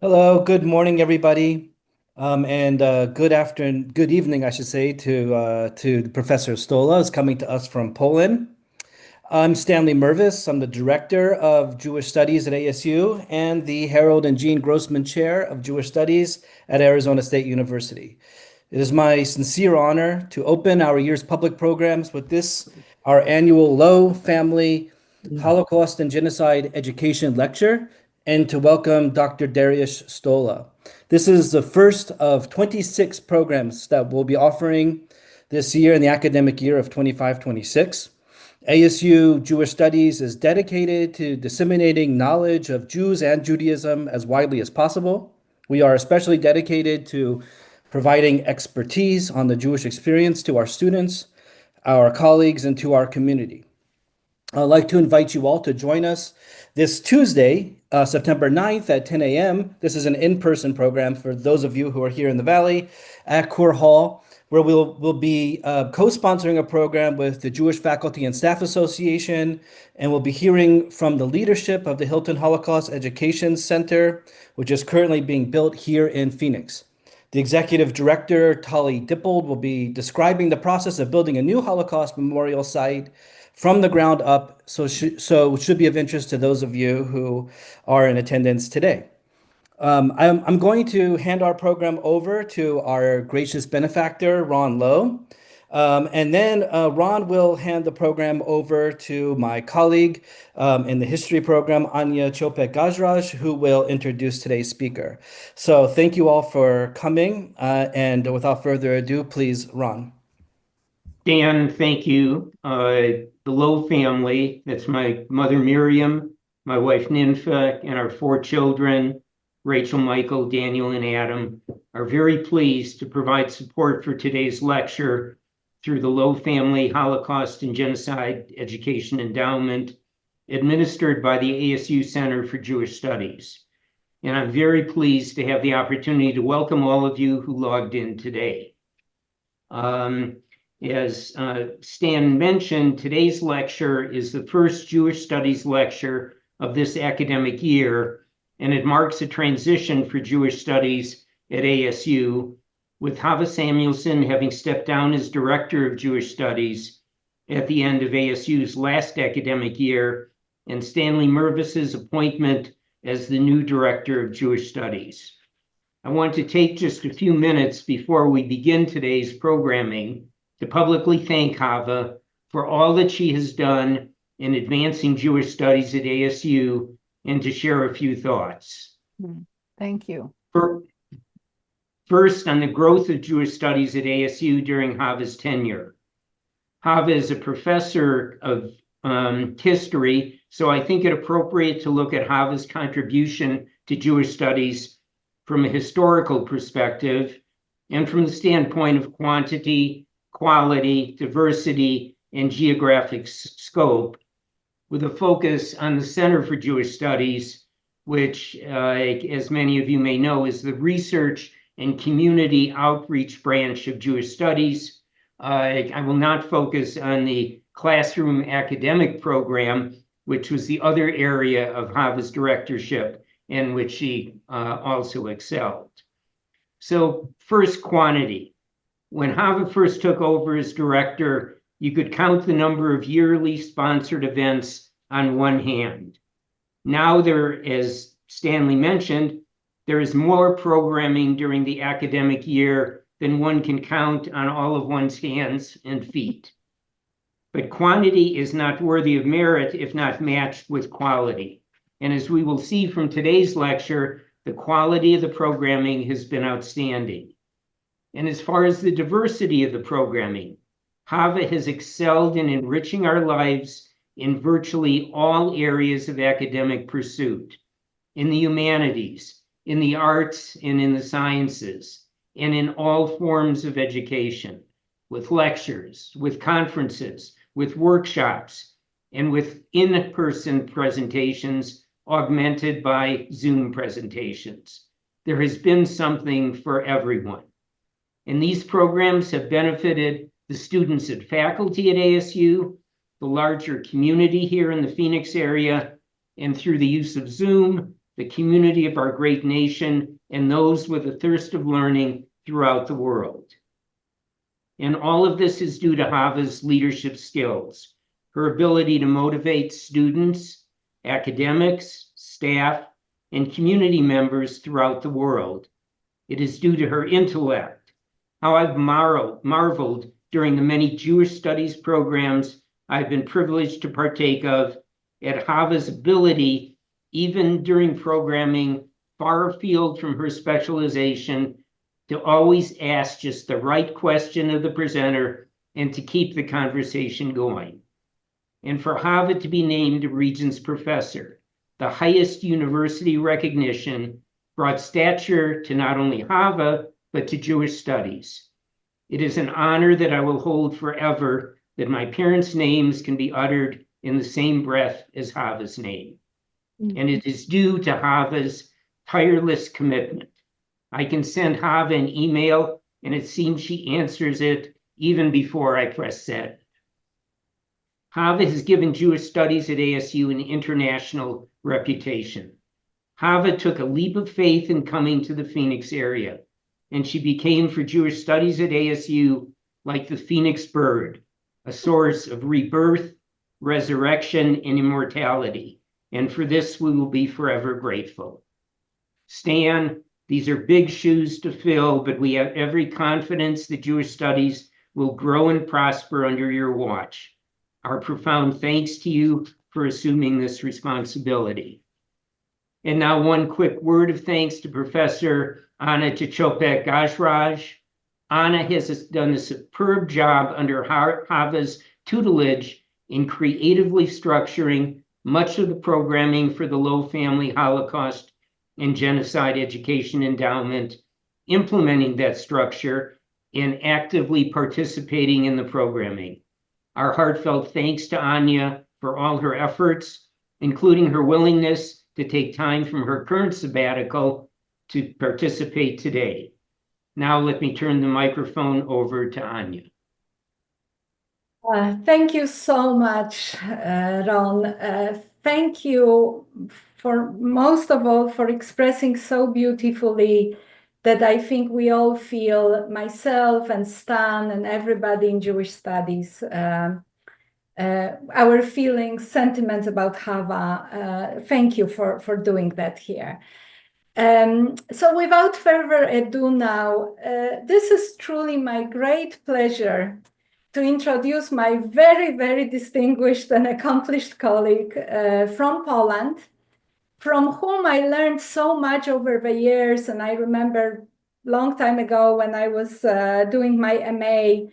Hello, good morning, everybody, and good afternoon, good evening, I should say, to Professor Stola, is coming to us from Poland. I'm Stanley Mervis. I'm the director of Jewish Studies at ASU and the Harold and Jean Grossman Chair of Jewish Studies at Arizona State University. It is my sincere honor to open our year's public programs with this, our annual Lowe Family Holocaust and Genocide Education Lecture, and to welcome Dr. Dariusz Stola. This is the first of 26 programs that we'll be offering this year in the academic year of 25-26. ASU Jewish Studies is dedicated to disseminating knowledge of Jews and Judaism as widely as possible. We are especially dedicated to providing expertise on the Jewish experience to our students, our colleagues, and to our community. I'd like to invite you all to join us this Tuesday, September 9th at 10 a.m. This is an in-person program for those of you who are here in the Valley at Coeur Hall, where we'll be co-sponsoring a program with the Jewish Faculty and Staff Association, and we'll be hearing from the leadership of the Hilton Holocaust Education Center, which is currently being built here in Phoenix. The executive director, Tali Dippold, will be describing the process of building a new Holocaust memorial site from the ground up, so it should be of interest to those of you who are in attendance today. I'm going to hand our program over to our gracious benefactor, Ron Lowe. And then Ron will hand the program over to my colleague in the history program, Anya Chopek-Gajraj, who will introduce today's speaker. So thank you all for coming. And without further ado, please, Ron. Dan, thank you. The Lowe family, that's my mother Miriam, my wife Ninfa, and our four children, Rachel, Michael, Daniel, and Adam, are very pleased to provide support for today's lecture through the Lowe Family Holocaust and Genocide Education Endowment, administered by the ASU Center for Jewish Studies. And I'm very pleased to have the opportunity to welcome all of you who logged in today. As Stan mentioned, today's lecture is the first Jewish Studies lecture of this academic year, and it marks a transition for Jewish Studies at ASU, with Hava Samuelson having stepped down as Director of Jewish Studies at the end of ASU's last academic year, and Stanley Mervis's appointment as the new Director of Jewish Studies. I want to take just a few minutes before we begin today's programming to publicly thank Hava for all that she has done in advancing Jewish studies at ASU and to share a few thoughts. Thank you. First, on the growth of Jewish studies at ASU during Hava's tenure. Hava is a professor of history, so I think it appropriate to look at Hava's contribution to Jewish studies from a historical perspective and from the standpoint of quantity, quality, diversity, and geographic scope, with a focus on the Center for Jewish Studies, which, as many of you may know, is the research and community outreach branch of Jewish Studies. I will not focus on the classroom academic program, which was the other area of Hava's directorship in which she also excelled. So first, quantity. When Hava first took over as director, you could count the number of yearly sponsored events on one hand. Now there, as Stanley mentioned, there is more programming during the academic year than one can count on all of one's hands and feet. But quantity is not worthy of merit if not matched with quality. And as we will see from today's lecture, the quality of the programming has been outstanding. And as far as the diversity of the programming, Hava has excelled in enriching our lives in virtually all areas of academic pursuit, in the humanities, in the arts, and in the sciences, and in all forms of education, with lectures, with conferences, with workshops, and with in-person presentations augmented by Zoom presentations. There has been something for everyone. And these programs have benefited the students and faculty at ASU, the larger community here in the Phoenix area, and through the use of Zoom, the community of our great nation, and those with a thirst of learning throughout the world. And all of this is due to Hava's leadership skills, her ability to motivate students, academics, staff, and community members throughout the world. It is due to her intellect, how I've marveled during the many Jewish studies programs I've been privileged to partake of, at Hava's ability, even during programming far afield from her specialization, to always ask just the right question of the presenter and to keep the conversation going. And for Hava to be named a Regents Professor, the highest university recognition, brought stature to not only Hava, but to Jewish studies. It is an honor that I will hold forever, that my parents' names can be uttered in the same breath as Hava's name. And it is due to Hava's tireless commitment. I can send Hava an email, and it seems she answers it even before I press send. Hava has given Jewish studies at ASU an international reputation. Hava took a leap of faith in coming to the Phoenix area, and she became for Jewish studies at ASU like the phoenix bird, a source of rebirth, resurrection, and immortality. And for this, we will be forever grateful. Stan, these are big shoes to fill, but we have every confidence that Jewish studies will grow and prosper under your watch. Our profound thanks to you for assuming this responsibility. And now one quick word of thanks to Professor Anna Chechopek-Gajraj. Anna has done a superb job under Hava's tutelage in creatively structuring much of the programming for the Lowe Family Holocaust and Genocide Education Endowment, implementing that structure and actively participating in the programming. Our heartfelt thanks to Anya for all her efforts, including her willingness to take time from her current sabbatical to participate today. Now let me turn the microphone over to Anya. Thank you so much, Ron. Thank you for most of all for expressing so beautifully that I think we all feel, myself and Stan and everybody in Jewish studies, our feelings, sentiments about Hava. Thank you for doing that here. So without further ado now, this is truly my great pleasure to introduce my very, very distinguished and accomplished colleague from Poland, from whom I learned so much over the years. And I remember a long time ago when I was doing my MA,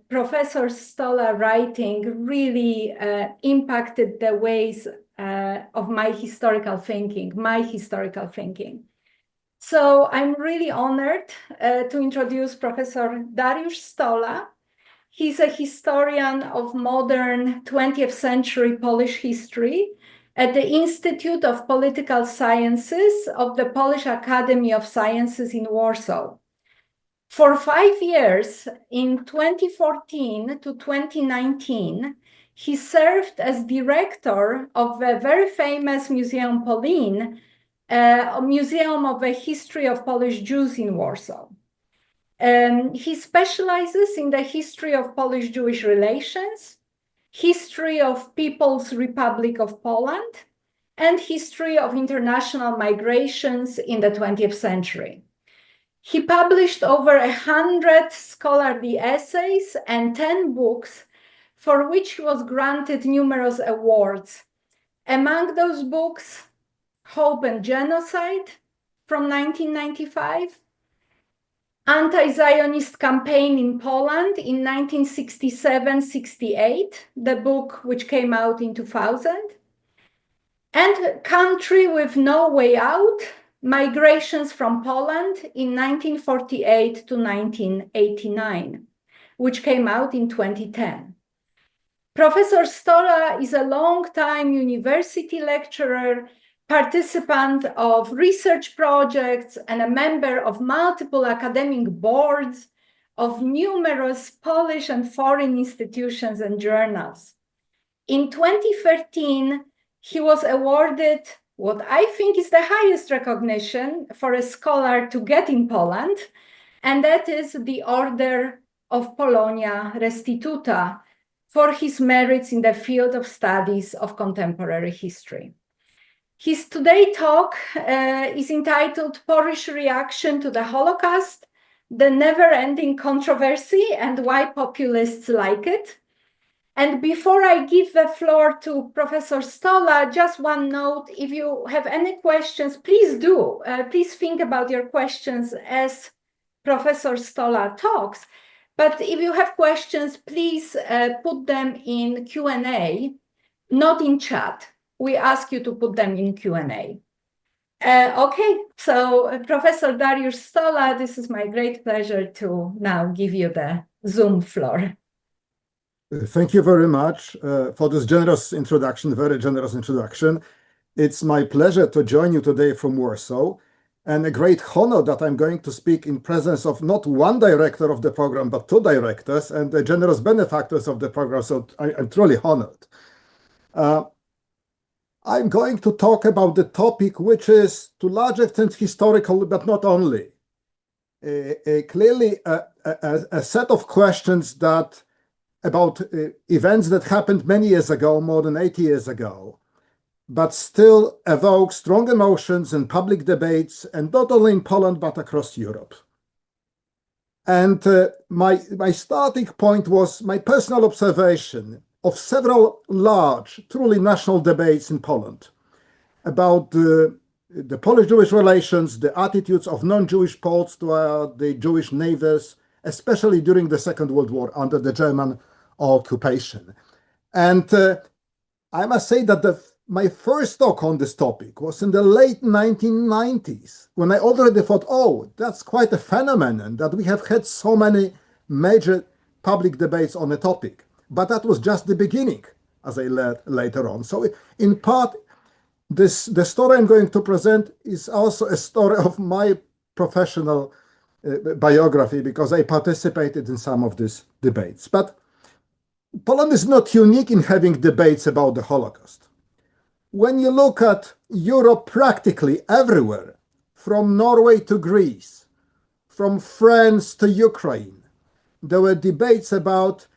Professor Stola writing really impacted the ways of my historical thinking. So I'm really honored to introduce Professor Dariusz Stola. He's a historian of modern 20th century Polish history at the Institute of Political Sciences of the Polish Academy of Sciences in Warsaw. For 5 years, in 2014 to 2019, he served as director of the very famous Museum Polin, a museum of the history of Polish Jews in Warsaw. He specializes in the history of Polish-Jewish relations, history of People's Republic of Poland, and history of international migrations in the 20th century. He published over 100 scholarly essays and 10 books, for which he was granted numerous awards. Among those books, Hope and Genocide from 1995, Anti-Zionist Campaign in Poland in 1967-68, the book which came out in 2000, and Country with No Way Out, Migrations from Poland in 1948 to 1989, which came out in 2010. Professor Stola is a long-time university lecturer, participant of research projects, and a member of multiple academic boards of numerous Polish and foreign institutions and journals. In 2013, he was awarded what I think is the highest recognition for a scholar to get in Poland, and that is the Order of Polonia Restituta for his merits in the field of studies of contemporary history. His today talk is entitled Polish Reaction to the Holocaust, the Never-Ending Controversy and Why Populists Like It. And before I give the floor to Professor Stola, just one note, if you have any questions, please do. Please think about your questions as Professor Stola talks. But if you have questions, please put them in Q&A, not in chat. We ask you to put them in Q&A. Okay, so Professor Dariusz Stola, this is my great pleasure to now give you the Zoom floor. Thank you very much for this generous introduction, very generous introduction. It's my pleasure to join you today from Warsaw, and a great honor that I'm going to speak in presence of not one director of the program, but two directors and the generous benefactors of the program, so I'm truly honored. I'm going to talk about the topic, which is to large extent historical, but not only. Clearly a set of questions that about events that happened many years ago, more than 80 years ago, but still evoke strong emotions and public debates, and not only in Poland, but across Europe. And my starting point was my personal observation of several large, truly national debates in Poland about the Polish-Jewish relations, the attitudes of non-Jewish Poles toward the Jewish neighbors, especially during the Second World War under the German occupation. And I must say that my first talk on this topic was in the late 1990s, when I already thought, oh, that's quite a phenomenon that we have had so many major public debates on the topic. But that was just the beginning, as I learned later on. So in part, the story I'm going to present is also a story of my professional biography, because I participated in some of these debates. But Poland is not unique in having debates about the Holocaust. When you look at Europe practically everywhere, from Norway to Greece, from France to Ukraine, there were debates about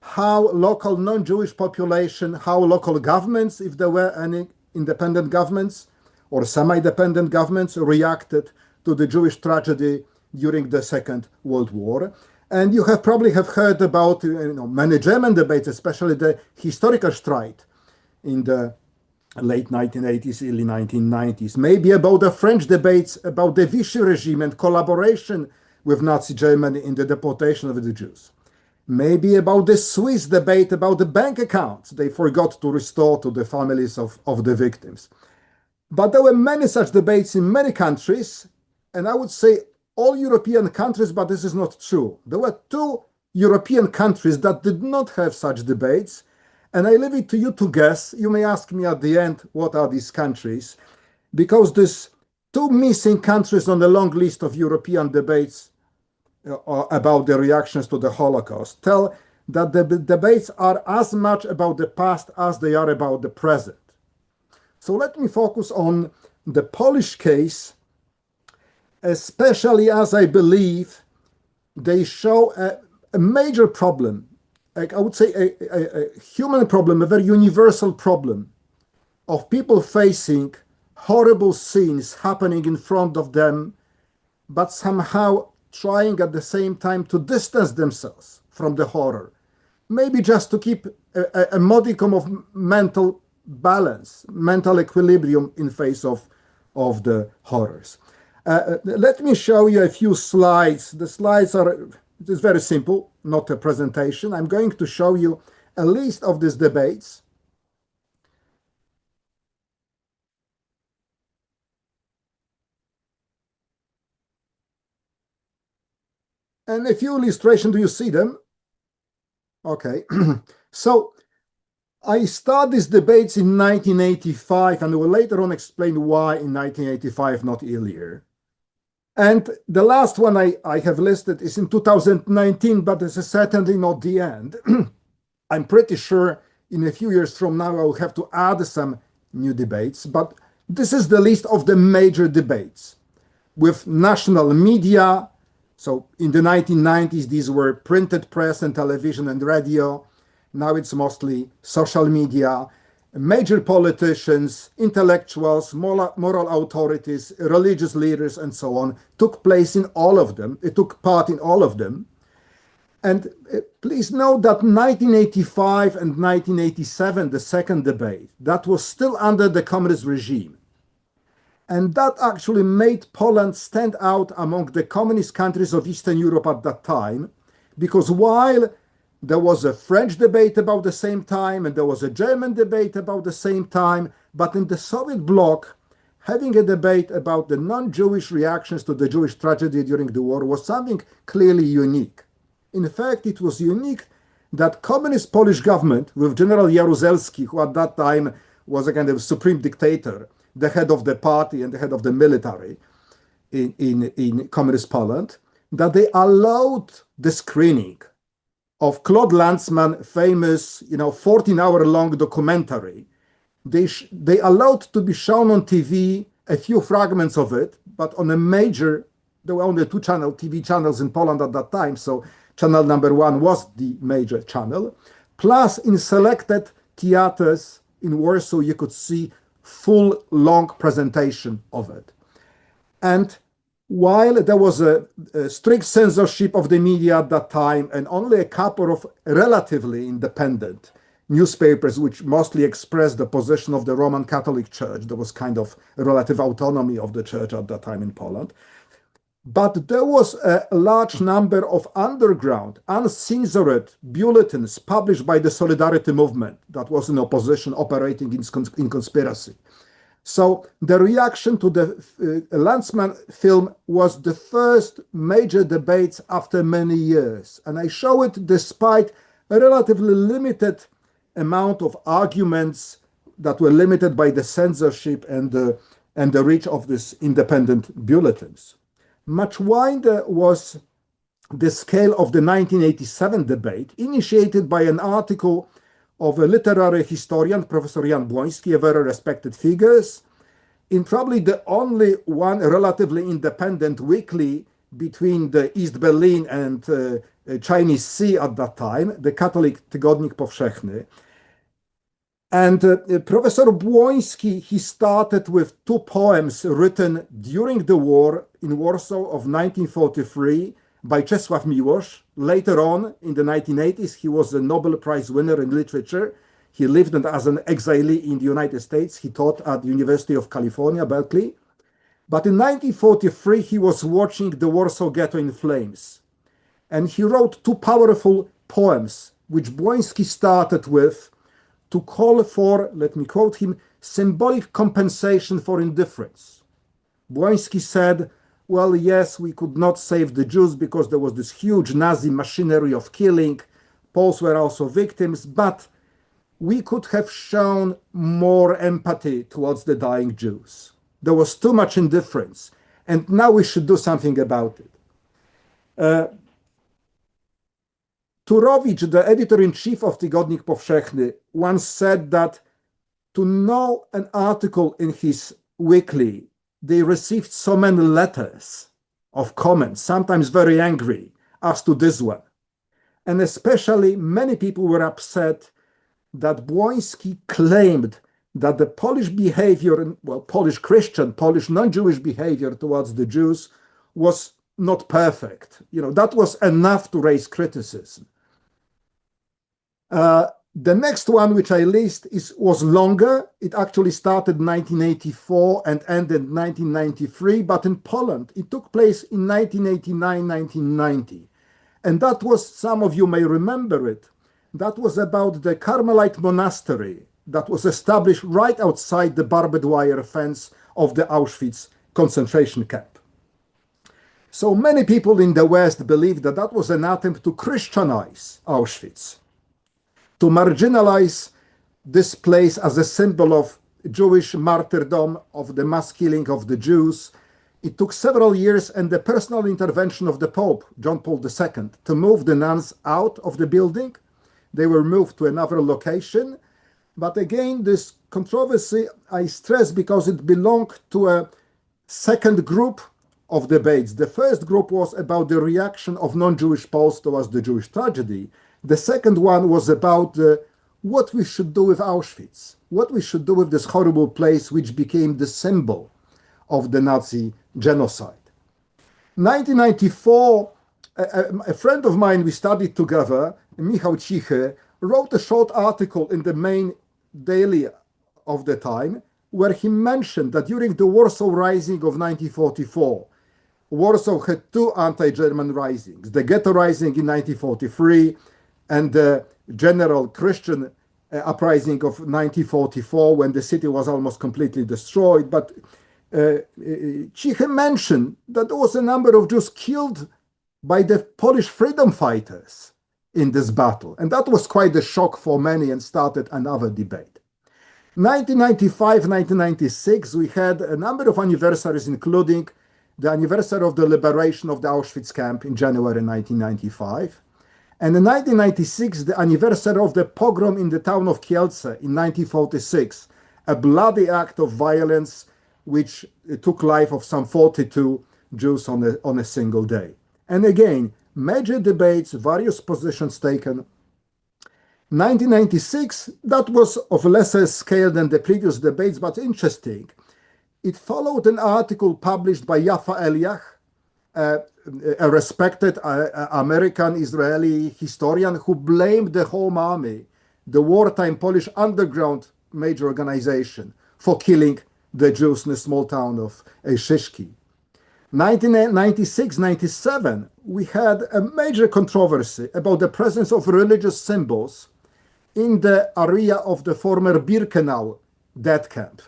how local non-Jewish population, how local governments, if there were any independent governments or semi-dependent governments, reacted to the Jewish tragedy during the Second World War. And you probably have heard about many German debates, especially the historical strike in the late 1980s, early 1990s. Maybe about the French debates about the Vichy regime and collaboration with Nazi Germany in the deportation of the Jews. Maybe about the Swiss debate about the bank accounts they forgot to restore to the families of the victims. But there were many such debates in many countries, and I would say all European countries, but this is not true. There were two European countries that did not have such debates, and I leave it to you to guess. You may ask me at the end, what are these countries? Because these two missing countries on the long list of European debates about the reactions to the Holocaust tell that the debates are as much about the past as they are about the present. So let me focus on the Polish case, especially as I believe they show a major problem, I would say a human problem, a very universal problem of people facing horrible scenes happening in front of them, but somehow trying at the same time to distance themselves from the horror, maybe just to keep a modicum of mental balance, mental equilibrium in face of the horrors. Let me show you a few slides. The slides it is very simple, not a presentation. I'm going to show you a list of these debates. And a few illustrations, do you see them? Okay, so I start these debates in 1985, and I will later on explain why in 1985, not earlier. And the last one I have listed is in 2019, but this is certainly not the end. I'm pretty sure in a few years from now, I will have to add some new debates, but This is the list of the major debates with national media. So in the 1990s, these were printed press and television and radio. Now it's mostly social media. Major politicians, intellectuals, moral authorities, religious leaders, and so on took place in all of them. It took part in all of them. And please note that 1985 and 1987, the second debate, that was still under the communist regime. And that actually made Poland stand out among the communist countries of Eastern Europe at that time, because while there was a French debate about the same time, and there was a German debate about the same time, but in the Soviet bloc, having a debate about the non-Jewish reactions to the Jewish tragedy during the war was something clearly unique. In fact, it was unique that communist Polish government, with General Jaruzelski, who at that time was a kind of supreme dictator, the head of the party and the head of the military in communist Poland, that they allowed the screening of Claude Lanzmann's famous, 14-hour-long documentary. They allowed to be shown on TV, a few fragments of it, but on a major, there were only two TV channels in Poland at that time, so channel number one was the major channel. Plus, in selected theaters in Warsaw, you could see full, long presentation of it. And while there was a strict censorship of the media at that time, and only a couple of relatively independent newspapers which mostly expressed the position of the Roman Catholic Church, there was kind of a relative autonomy of the church at that time in Poland. But there was a large number of underground, uncensored bulletins published by the Solidarity movement that was in opposition, operating in conspiracy. So the reaction to the Lanzmann film was the first major debates after many years. And I show it despite a relatively limited amount of arguments that were limited by the censorship and the reach of these independent bulletins. Much wider was the scale of the 1987 debate, initiated by an article of a literary historian, Professor Jan Błoński, a very respected figure, in probably the only one relatively independent weekly between the East Berlin and Chinese Sea at that time, the Catholic Tygodnik Powszechny. And Professor Błoński, he started with two poems written during the war in Warsaw of 1943 by Czesław Miłosz. Later on, in the 1980s, he was a Nobel Prize winner in literature. He lived as an exilee in the United States. He taught at the University of California, Berkeley. But in 1943, he was watching the Warsaw Ghetto in flames. And he wrote two powerful poems, which Błoński started with, to call for, let me quote him, symbolic compensation for indifference. Błoński said, well, yes, we could not save the Jews because there was this huge Nazi machinery of killing. Poles were also victims, but we could have shown more empathy towards the dying Jews. There was too much indifference, and now we should do something about it. Turowicz, the editor-in-chief of Tygodnik Powszechny, once said that to know an article in his weekly, they received so many letters of comments, sometimes very angry, as to this one. And especially many people were upset that Błoński claimed that the Polish behavior, well, Polish Christian, Polish non-Jewish behavior towards the Jews was not perfect. That was enough to raise criticism. The next one, which I list, was longer. It actually started in 1984 and ended in 1993, but in Poland, it took place in 1989, 1990. And that was, some of you may remember it, that was about the Carmelite monastery that was established right outside the barbed wire fence of the Auschwitz concentration camp. So many people in the West believed that that was an attempt to Christianize Auschwitz, to marginalize this place as a symbol of Jewish martyrdom, of the mass killing of the Jews. It took several years and the personal intervention of the Pope, John Paul II, to move the nuns out of the building. They were moved to another location. But again, this controversy, I stress, because it belonged to a second group of debates. The first group was about the reaction of non-Jewish Poles towards the Jewish tragedy. The second one was about what we should do with Auschwitz, what we should do with this horrible place which became the symbol of the Nazi genocide. 1994, a friend of mine we studied together, Michał Cichy, wrote a short article in the main daily of the time where he mentioned that during the Warsaw Rising of 1944, Warsaw had two anti-German risings, the Ghetto Rising in 1943 and the general Christian uprising of 1944 when the city was almost completely destroyed. But Cichy mentioned that there was a number of Jews killed by the Polish freedom fighters in this battle. And that was quite a shock for many and started another debate. 1995, 1996, we had a number of anniversaries, including the anniversary of the liberation of the Auschwitz camp in January 1995. And in 1996, the anniversary of the pogrom in the town of Kielce in 1946, a bloody act of violence which took life of some 42 Jews on a single day. And again, major debates, various positions taken. 1996, that was of lesser scale than the previous debates, but interesting. It followed an article published by Yafa Eliach, a respected American-Israeli historian who blamed the Home Army, the wartime Polish underground major organization, for killing the Jews in the small town of Szyszki. 1996-97, we had a major controversy about the presence of religious symbols in the area of the former Birkenau death camp.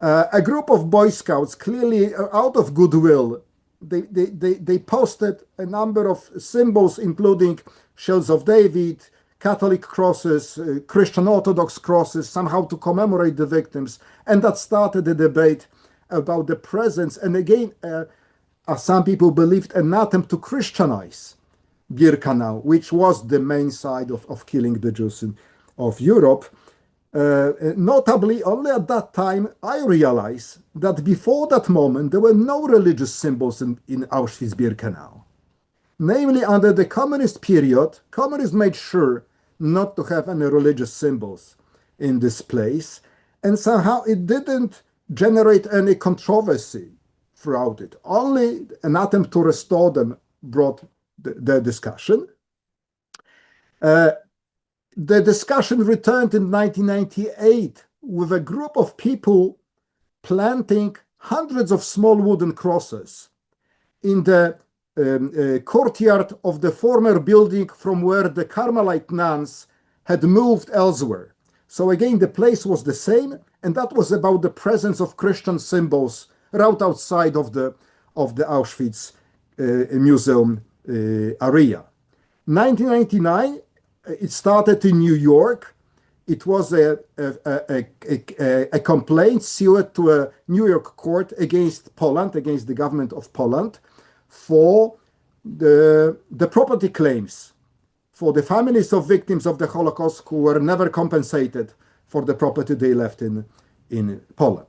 A group of Boy Scouts, clearly out of goodwill, they posted a number of symbols, including shells of David, Catholic crosses, Christian Orthodox crosses, somehow to commemorate the victims. And that started a debate about the presence, and again, as some people believed, an attempt to Christianize Birkenau, which was the main side of killing the Jews of Europe. Notably, only at that time, I realized that before that moment, there were no religious symbols in Auschwitz-Birkenau. Namely, under the communist period, communists made sure not to have any religious symbols in this place, and somehow it didn't generate any controversy throughout it. Only an attempt to restore them brought the discussion. The discussion returned in 1998 with a group of people planting hundreds of small wooden crosses in the courtyard of the former building from where the Carmelite nuns had moved elsewhere. So again, the place was the same, and that was about the presence of Christian symbols right outside of the Auschwitz Museum area. 1999, it started in New York. It was a complaint sued to a New York court against Poland, against the government of Poland, for the property claims for the families of victims of the Holocaust who were never compensated for the property they left in Poland.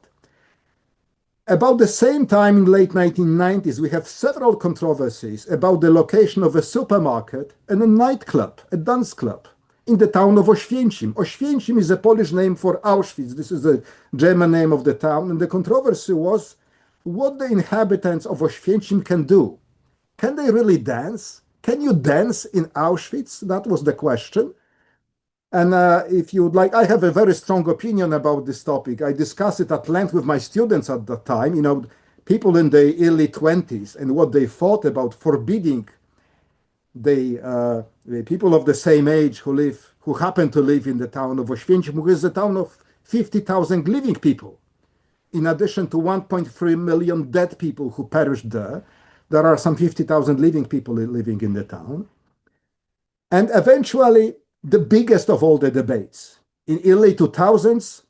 About the same time, in late 1990s, we have several controversies about the location of a supermarket and a nightclub, a dance club, in the town of Oświęcim. Oświęcim is a Polish name for Auschwitz. This is the German name of the town. And the controversy was what the inhabitants of Oświęcim can do. Can they really dance? Can you dance in Auschwitz? That was the question. And if you would like, I have a very strong opinion about this topic. I discussed it at length with my students at that time, people in their early 20s, and what they thought about forbidding the people of the same age who happen to live in the town of Oświęcim, which is a town of 50,000 living people. In addition to 1.3 million dead people who perished there, there are some 50,000 living people living in the town. And eventually, the biggest of all the debates. In early 2000s,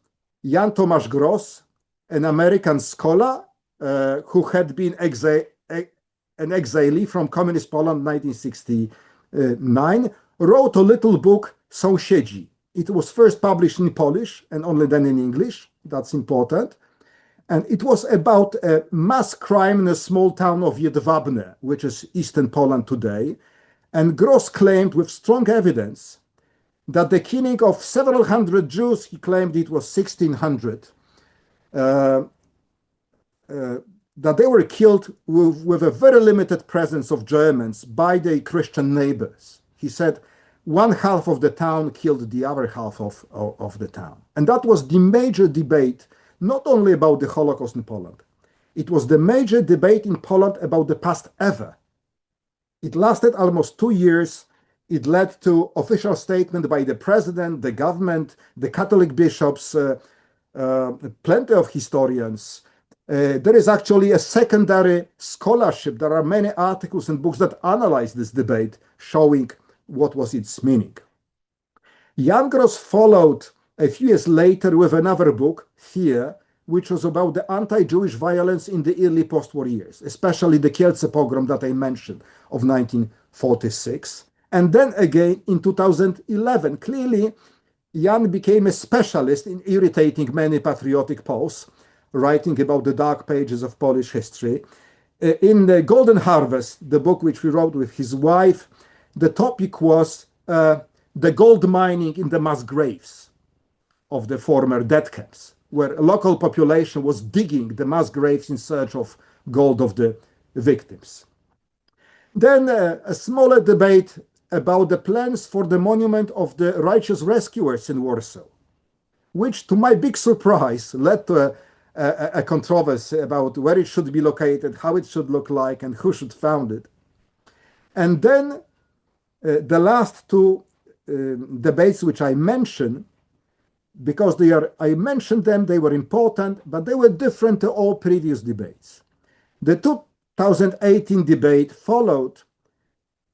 Jan Tomasz Gross, an American scholar who had been an exilee from communist Poland in 1969, wrote a little book, Sąsiedzi, It was first published in Polish and only then in English. That's important. And it was about a mass crime in a small town of Jedwabne, which is eastern Poland today. And Gross claimed with strong evidence that the killing of several hundred Jews, he claimed it was 1,600, that they were killed with a very limited presence of Germans by their Christian neighbors. He said one half of the town killed the other half of the town. And that was the major debate, not only about the Holocaust in Poland. It was the major debate in Poland about the past ever. It lasted almost 2 years. It led to official statement by the president, the government, the Catholic bishops, plenty of historians. There is actually a secondary scholarship. There are many articles and books that analyze this debate, showing what was its meaning. Jan Gross followed a few years later with another book, Fear, which was about the anti-Jewish violence in the early post-war years, especially the Kielce pogrom that I mentioned of 1946. And then again in 2011, clearly Jan became a specialist in irritating many patriotic Poles, writing about the dark pages of Polish history. In the Golden Harvest, the book which we wrote with his wife, the topic was the gold mining in the mass graves of the former death camps, where a local population was digging the mass graves in search of gold of the victims. Then a smaller debate about the plans for the monument of the righteous rescuers in Warsaw, which to my big surprise led to a controversy about where it should be located, how it should look like, and who should found it. And then the last two debates which I mentioned, because I mentioned them, they were important, but they were different to all previous debates. The 2018 debate followed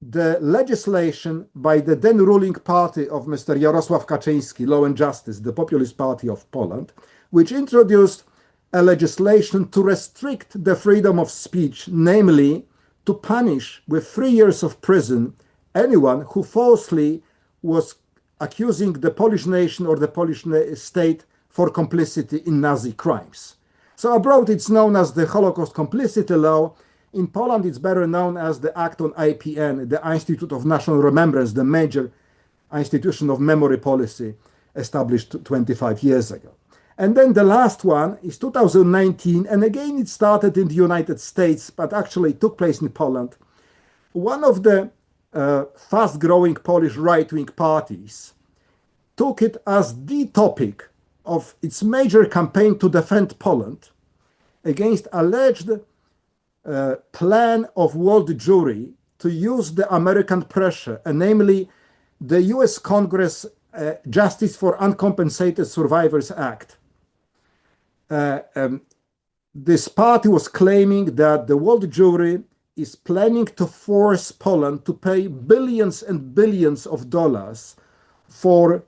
the legislation by the then ruling party of Mr. Jarosław Kaczyński, Law and Justice, the Populist Party of Poland, which introduced a legislation to restrict the freedom of speech, namely to punish with 3 years of prison anyone who falsely was accusing the Polish nation or the Polish state for complicity in Nazi crimes. So abroad it's known as the Holocaust Complicity Law. In Poland it's better known as the Act on IPN, the Institute of National Remembrance, the major institution of memory policy established 25 years ago. And then the last one is 2019, and again it started in the United States, but actually took place in Poland. One of the fast-growing Polish right-wing parties took it as the topic of its major campaign to defend Poland against alleged plan of world Jewry to use the American pressure, and namely the US Congress Justice for Uncompensated Survivors Act. This party was claiming that the world Jewry is planning to force Poland to pay billions and billions of dollars for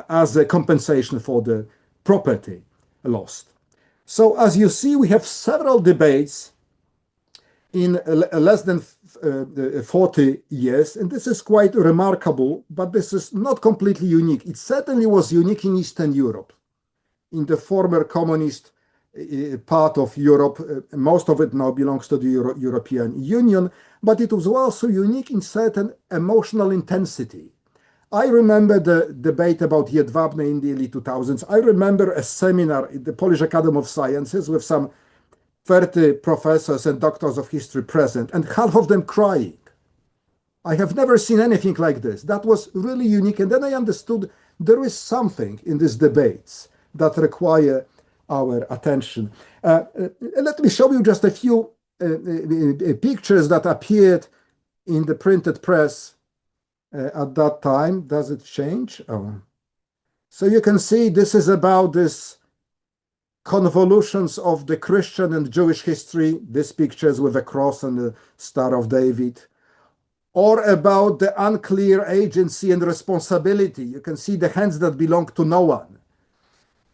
as a compensation for the property lost. So as you see, we have several debates in less than 40 years, and this is quite remarkable, but this is not completely unique. It certainly was unique in Eastern Europe, in the former communist part of Europe. Most of it now belongs to the European Union, but it was also unique in certain emotional intensity. I remember the debate about Jedwabne in the early 2000s. I remember a seminar at the Polish Academy of Sciences with some 30 professors and doctors of history present, and half of them crying. I have never seen anything like this. That was really unique. And then I understood there is something in these debates that require our attention. Let me show you just a few pictures that appeared in the printed press at that time. Does it change? Oh. So you can see this is about this convolutions of the Christian and Jewish history, these pictures with a cross and the Star of David, or about the unclear agency and responsibility. You can see the hands that belong to no one.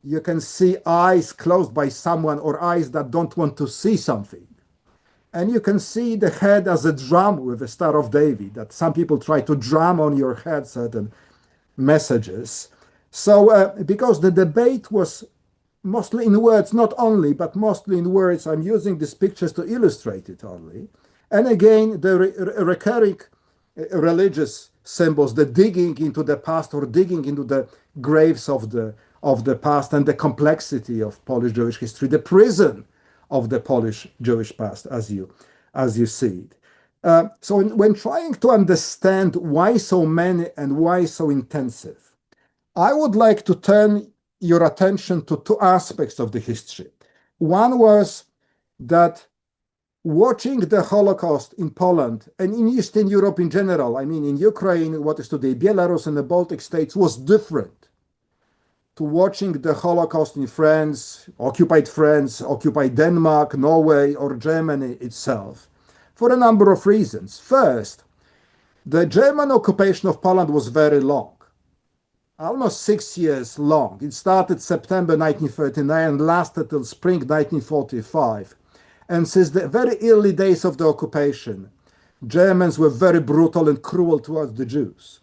You can see eyes closed by someone or eyes that don't want to see something. And you can see the head as a drum with a Star of David, that some people try to drum on your head certain messages. So because the debate was mostly in words, not only, but mostly in words, I'm using these pictures to illustrate it only. And again, the recurring religious symbols, the digging into the past or digging into the graves of the past and the complexity of Polish Jewish history, the prison of the Polish Jewish past, as you see it. So when trying to understand why so many and why so intensive, I would like to turn your attention to two aspects of the history. One was that watching the Holocaust in Poland and in Eastern Europe in general, I mean in Ukraine, what is today Belarus and the Baltic states, was different to watching the Holocaust in France, occupied Denmark, Norway, or Germany itself, for a number of reasons. First, the German occupation of Poland was very long, almost 6 years long. It started September 1939 and lasted till spring 1945. And since the very early days of the occupation, Germans were very brutal and cruel towards the Jews.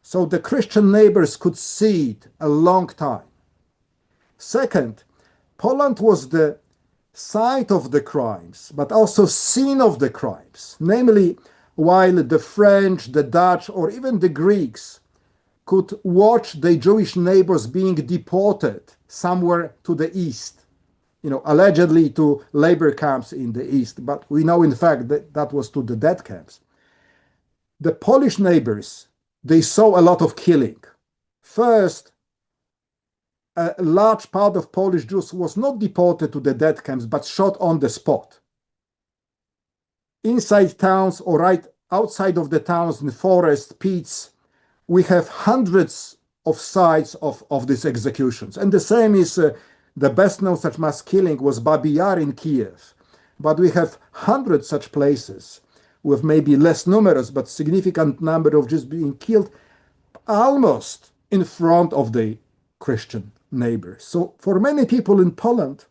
So the Christian neighbors could see it a long time. Second, Poland was the site of the crimes, but also scene of the crimes. Namely, while the French, the Dutch, or even the Greeks could watch their Jewish neighbors being deported somewhere to the east, allegedly to labor camps in the east, but we know in fact that that was to the death camps. The Polish neighbors, they saw a lot of killing. First, a large part of Polish Jews was not deported to the death camps, but shot on the spot. Inside towns or right outside of the towns in forests, pits, we have hundreds of sites of these executions. And the same is the best known such mass killing was Babi Yar in Kiev. But we have hundreds such places with maybe less numerous but significant number of Jews being killed almost in front of the Christian neighbors. So for many people in Poland,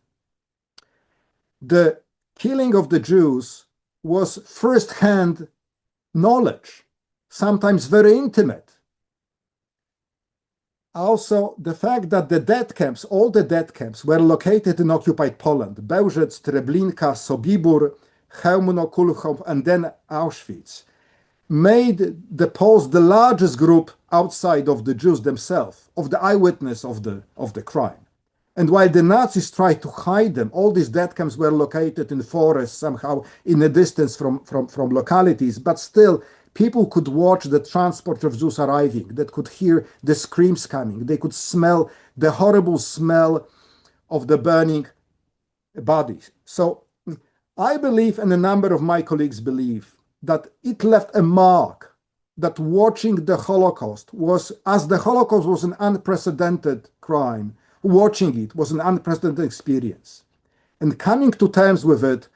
the killing of the Jews was first-hand knowledge, sometimes very intimate. Also, the fact that the death camps, all the death camps, were located in occupied Poland, Bełżec, Treblinka, Sobibór, Chełmno, Kulchów, and then Auschwitz, made the Poles the largest group outside of the Jews themselves, of the eyewitness of the crime. And while the Nazis tried to hide them, all these death camps were located in forests, somehow in a distance from localities, but still people could watch the transport of Jews arriving, that could hear the screams coming, they could smell the horrible smell of the burning bodies. So I believe, and a number of my colleagues believe, that it left a mark, that watching the Holocaust was, as the Holocaust was an unprecedented crime, watching it was an unprecedented experience. And coming to terms with it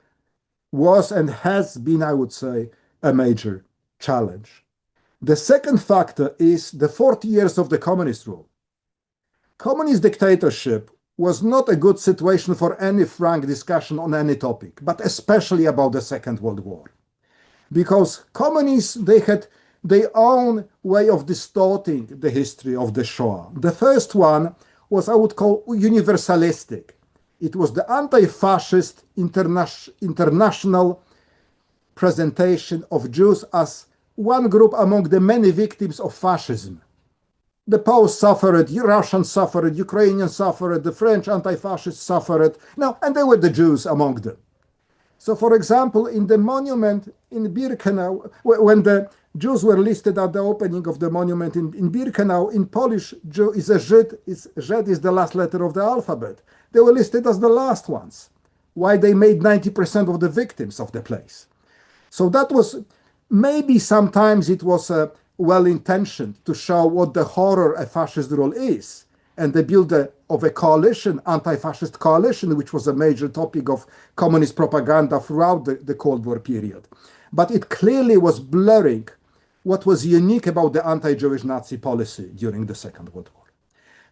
was and has been, I would say, a major challenge. The second factor is the 40 years of the communist rule. Communist dictatorship was not a good situation for any frank discussion on any topic, but especially about the Second World War. Because communists, they had their own way of distorting the history of the Shoah. The first one was, I would call, universalistic. It was the anti-fascist international presentation of Jews as one group among the many victims of fascism. The Poles suffered, Russians suffered, Ukrainians suffered, the French anti-fascists suffered, and there were the Jews among them. So, for example, in the monument in Birkenau, when the Jews were listed at the opening of the monument in Birkenau, in Polish, Jew is a Żyd, Żyd is the last letter of the alphabet. They were listed as the last ones. Why? They made 90% of the victims of the place. So that was, maybe sometimes it was well-intentioned to show what the horror a fascist rule is. And they built of a coalition, anti-fascist coalition, which was a major topic of communist propaganda throughout the Cold War period. But it clearly was blurring what was unique about the anti-Jewish Nazi policy during the Second World War.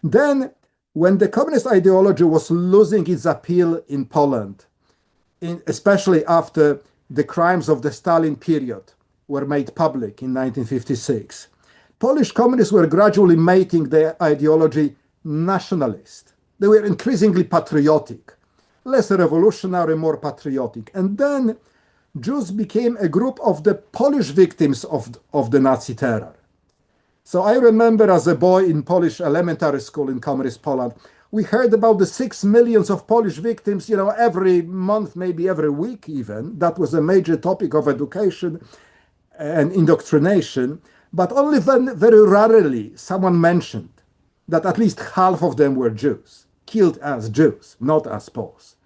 Then, when the communist ideology was losing its appeal in Poland, especially after the crimes of the Stalin period were made public in 1956, Polish communists were gradually making their ideology nationalist. They were increasingly patriotic, less revolutionary, more patriotic. And then Jews became a group of the Polish victims of the Nazi terror. So I remember as a boy in Polish elementary school in communist Poland, we heard about the 6 millions of Polish victims, every month, maybe every week even. That was a major topic of education and indoctrination. But only very rarely someone mentioned that at least half of them were Jews, killed as Jews, not as Poles.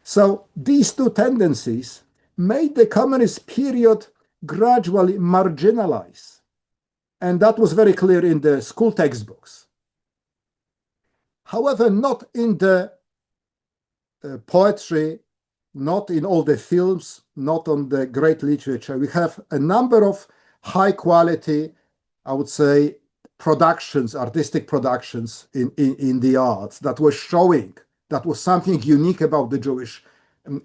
So these two tendencies made the communist period gradually marginalize. And that was very clear in the school textbooks. However, not in the poetry, not in all the films, not on the great literature. We have a number of high quality, I would say, productions, artistic productions in the arts that were showing that was something unique about the Jewish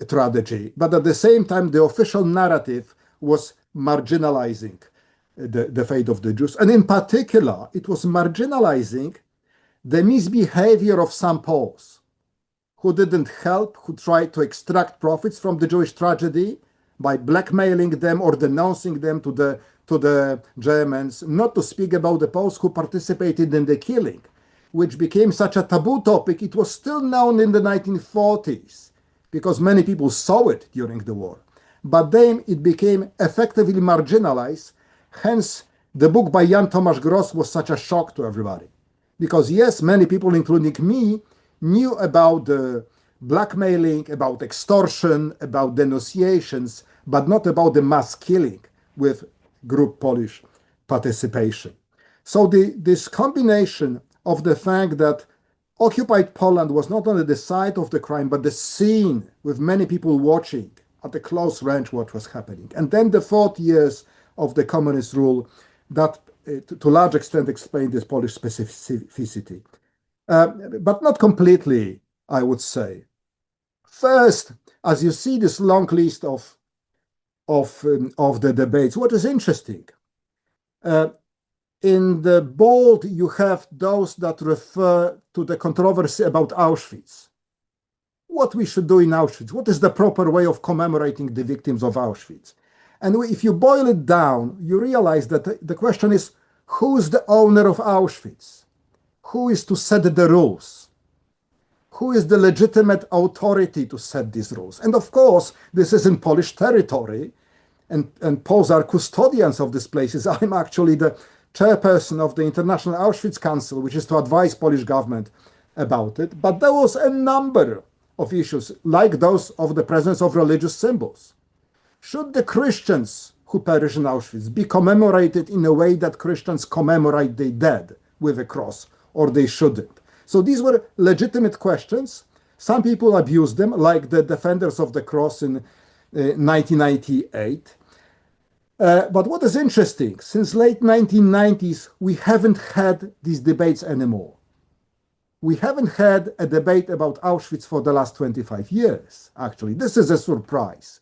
tragedy. But at the same time, the official narrative was marginalizing the fate of the Jews. And in particular, it was marginalizing the misbehavior of some Poles who didn't help, who tried to extract profits from the Jewish tragedy by blackmailing them or denouncing them to the Germans, not to speak about the Poles who participated in the killing, which became such a taboo topic. It was still known in the 1940s because many people saw it during the war. But then it became effectively marginalized. Hence, the book by Jan Tomasz Gross was such a shock to everybody. Because yes, many people, including me, knew about the blackmailing, about extortion, about denunciations, but not about the mass killing with group Polish participation. So this combination of the fact that occupied Poland was not only the site of the crime, but the scene with many people watching at a close range what was happening. And then the 40 years of the communist rule that to a large extent explained this Polish specificity. But not completely, I would say. First, as you see this long list of the debates, what is interesting, in the bold you have those that refer to the controversy about Auschwitz. What we should do in Auschwitz, what is the proper way of commemorating the victims of Auschwitz? And if you boil it down, you realize that the question is, who is the owner of Auschwitz? Who is to set the rules? Who is the legitimate authority to set these rules? And of course, this is in Polish territory, and Poles are custodians of these places. I'm actually the chairperson of the International Auschwitz Council, which is to advise Polish government about it. But there was a number of issues, like those of the presence of religious symbols. Should the Christians who perish in Auschwitz be commemorated in a way that Christians commemorate their dead with a cross, or they shouldn't? So these were legitimate questions. Some people abused them, like the defenders of the cross in 1998. But what is interesting, since late 1990s, we haven't had these debates anymore. We haven't had a debate about Auschwitz for the last 25 years, actually. This is a surprise,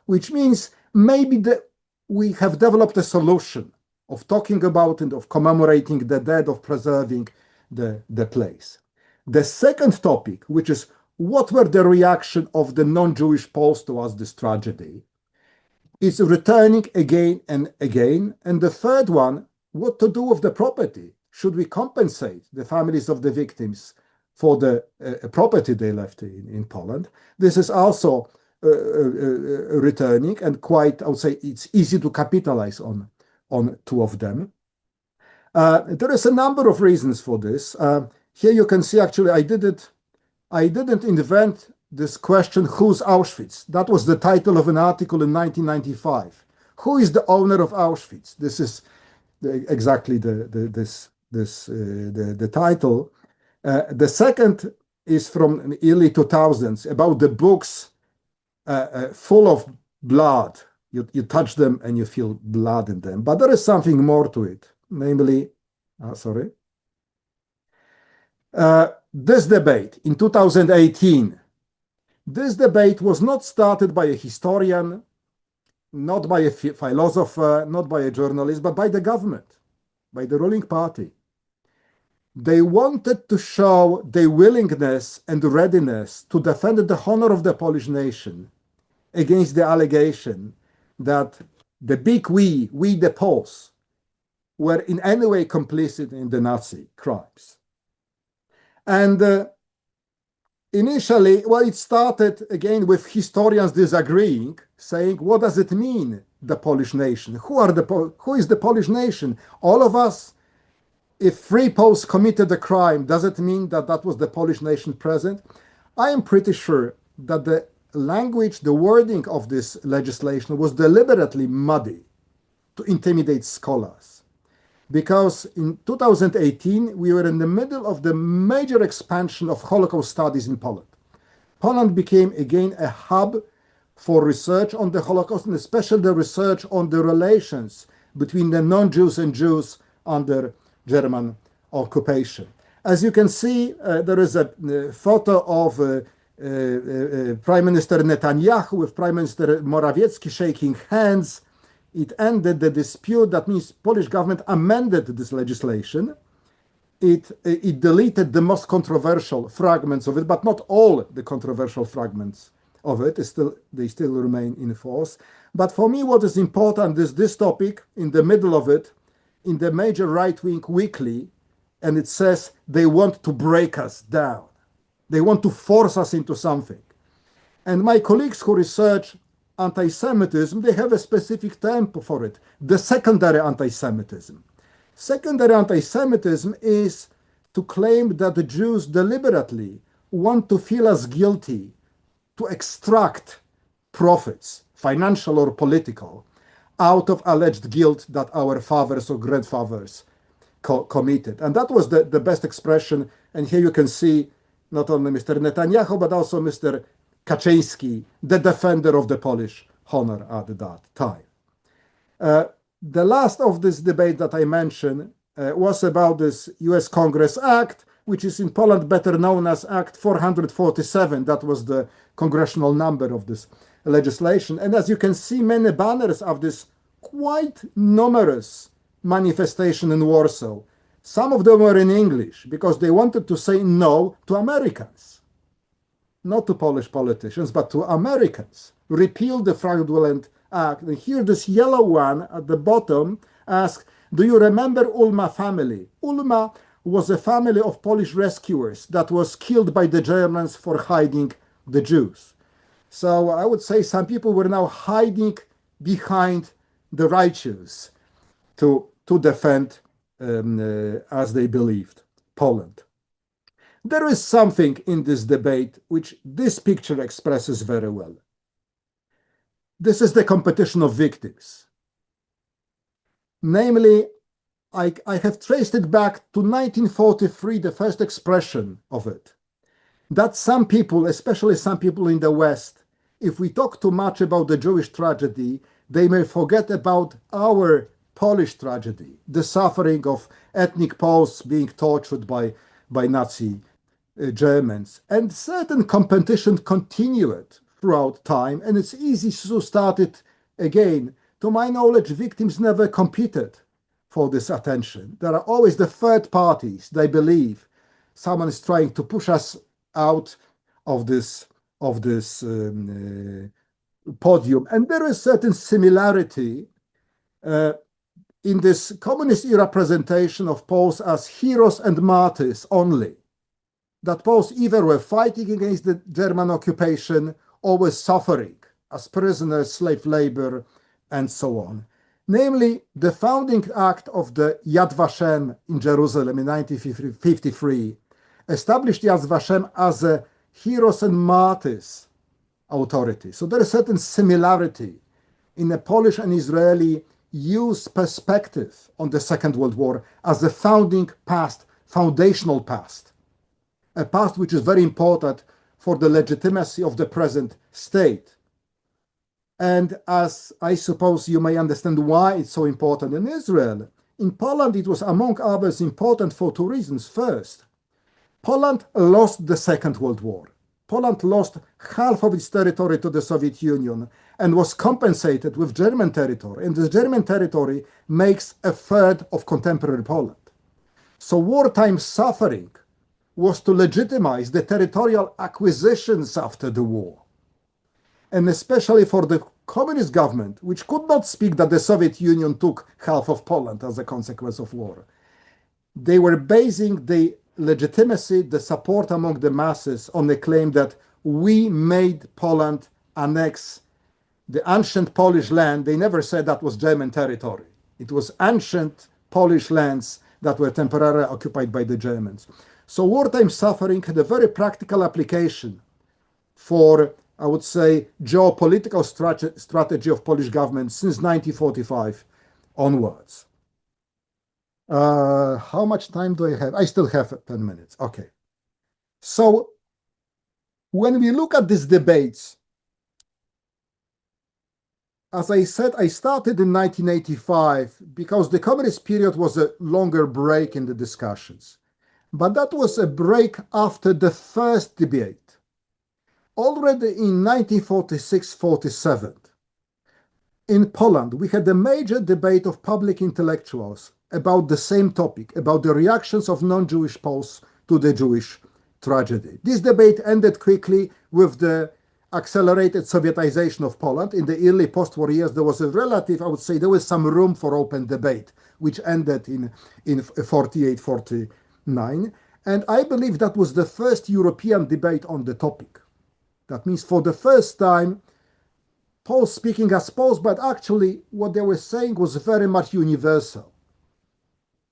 which means maybe we have developed a solution of talking about and of commemorating the dead, of preserving the place. The second topic, which is what were the reaction of the non-Jewish Poles towards this tragedy, is returning again and again. And the third one, what to do with the property? Should we compensate the families of the victims for the property they left in Poland? This is also returning, and quite, I would say, it's easy to capitalize on two of them. There is a number of reasons for this. Here you can see, actually, I didn't invent this question, who's Auschwitz? That was the title of an article in 1995. Who is the owner of Auschwitz? This is exactly the title. The second is from the early 2000s, about the books full of blood. You touch them and you feel blood in them. But there is something more to it, namely, this debate in 2018. This debate was not started by a historian, not by a philosopher, not by a journalist, but by the government. by the ruling party. They wanted to show their willingness and readiness to defend the honor of the Polish nation against the allegation that the big we the Poles, were in any way complicit in the Nazi crimes. And initially, well, it started again with historians disagreeing, saying, what does it mean, the Polish nation? Who is the Polish nation? All of us? If 3 Poles committed a crime, does it mean that that was the Polish nation present? I am pretty sure that the language, the wording of this legislation was deliberately muddy to intimidate scholars. Because in 2018, we were in the middle of the major expansion of Holocaust studies in Poland. Poland became again a hub for research on the Holocaust, and especially the research on the relations between the non-Jews and Jews under German occupation. As you can see, there is a photo of Prime Minister Netanyahu with Prime Minister Morawiecki shaking hands. It ended the dispute. That means Polish government amended this legislation. It deleted the most controversial fragments of it, but not all the controversial fragments of it. They still remain in force. But for me, what is important is this topic in the middle of it, in the major right-wing weekly, and it says they want to break us down. They want to force us into something. And my colleagues who research anti-Semitism, they have a specific term for it, the secondary anti-Semitism. Secondary anti-Semitism is to claim that the Jews deliberately want to feel us guilty, to extract profits, financial or political, out of alleged guilt that our fathers or grandfathers committed. And that was the best expression. And here you can see not only Mr. Netanyahu, but also Mr. Kaczyński, the defender of the Polish honor at that time. The last of this debate that I mentioned was about this US Congress Act, which is in Poland better known as Act 447. That was the congressional number of this legislation. And as you can see, many banners of this quite numerous manifestation in Warsaw. Some of them were in English because they wanted to say no to Americans. Not to Polish politicians, but to Americans. Repeal the fraudulent act. And here this yellow one at the bottom asks, do you remember Ulma family? Ulma was a family of Polish rescuers that was killed by the Germans for hiding the Jews. So I would say some people were now hiding behind the righteous to defend, as they believed, Poland. There is something in this debate which this picture expresses very well. This is the competition of victims. Namely, I have traced it back to 1943, the first expression of it. That some people, especially some people in the West, if we talk too much about the Jewish tragedy, they may forget about our Polish tragedy, the suffering of ethnic Poles being tortured by Nazi Germans. And certain competition continued throughout time, and it's easy to start it again. To my knowledge, victims never competed for this attention. There are always the third parties. They believe someone is trying to push us out of this podium. And there is certain similarity in this communist era presentation of Poles as heroes and martyrs only. That Poles either were fighting against the German occupation or were suffering as prisoners, slave labor, and so on. Namely, the founding act of the Yad Vashem in Jerusalem in 1953 established Yad Vashem as a heroes and martyrs authority. So there is certain similarity in a Polish and Israeli use perspective on the Second World War as a founding past, foundational past, a past which is very important for the legitimacy of the present state. And as I suppose you may understand why it's so important in Israel, in Poland it was among others important for two reasons. First, Poland lost the Second World War. Poland lost half of its territory to the Soviet Union and was compensated with German territory. And the German territory makes a third of contemporary Poland. So wartime suffering was to legitimize the territorial acquisitions after the war. And especially for the communist government, which could not speak that the Soviet Union took half of Poland as a consequence of war. They were basing the legitimacy, the support among the masses on the claim that we made Poland annex the ancient Polish land. They never said that was German territory. It was ancient Polish lands that were temporarily occupied by the Germans. So wartime suffering had a very practical application for, I would say, geopolitical strategy of Polish government since 1945 onwards. How much time do I have? I still have 10 minutes. Okay. So when we look at these debates, as I said, I started in 1985 because the communist period was a longer break in the discussions. But that was a break after the first debate. Already in 1946-47, in Poland, we had a major debate of public intellectuals about the same topic, about the reactions of non-Jewish Poles to the Jewish tragedy. This debate ended quickly with the accelerated Sovietization of Poland. In the early post-war years, there was a relative, I would say, there was some room for open debate, which ended in 48, 49. And I believe that was the first European debate on the topic. That means for the first time, Poles speaking as Poles, but actually what they were saying was very much universal.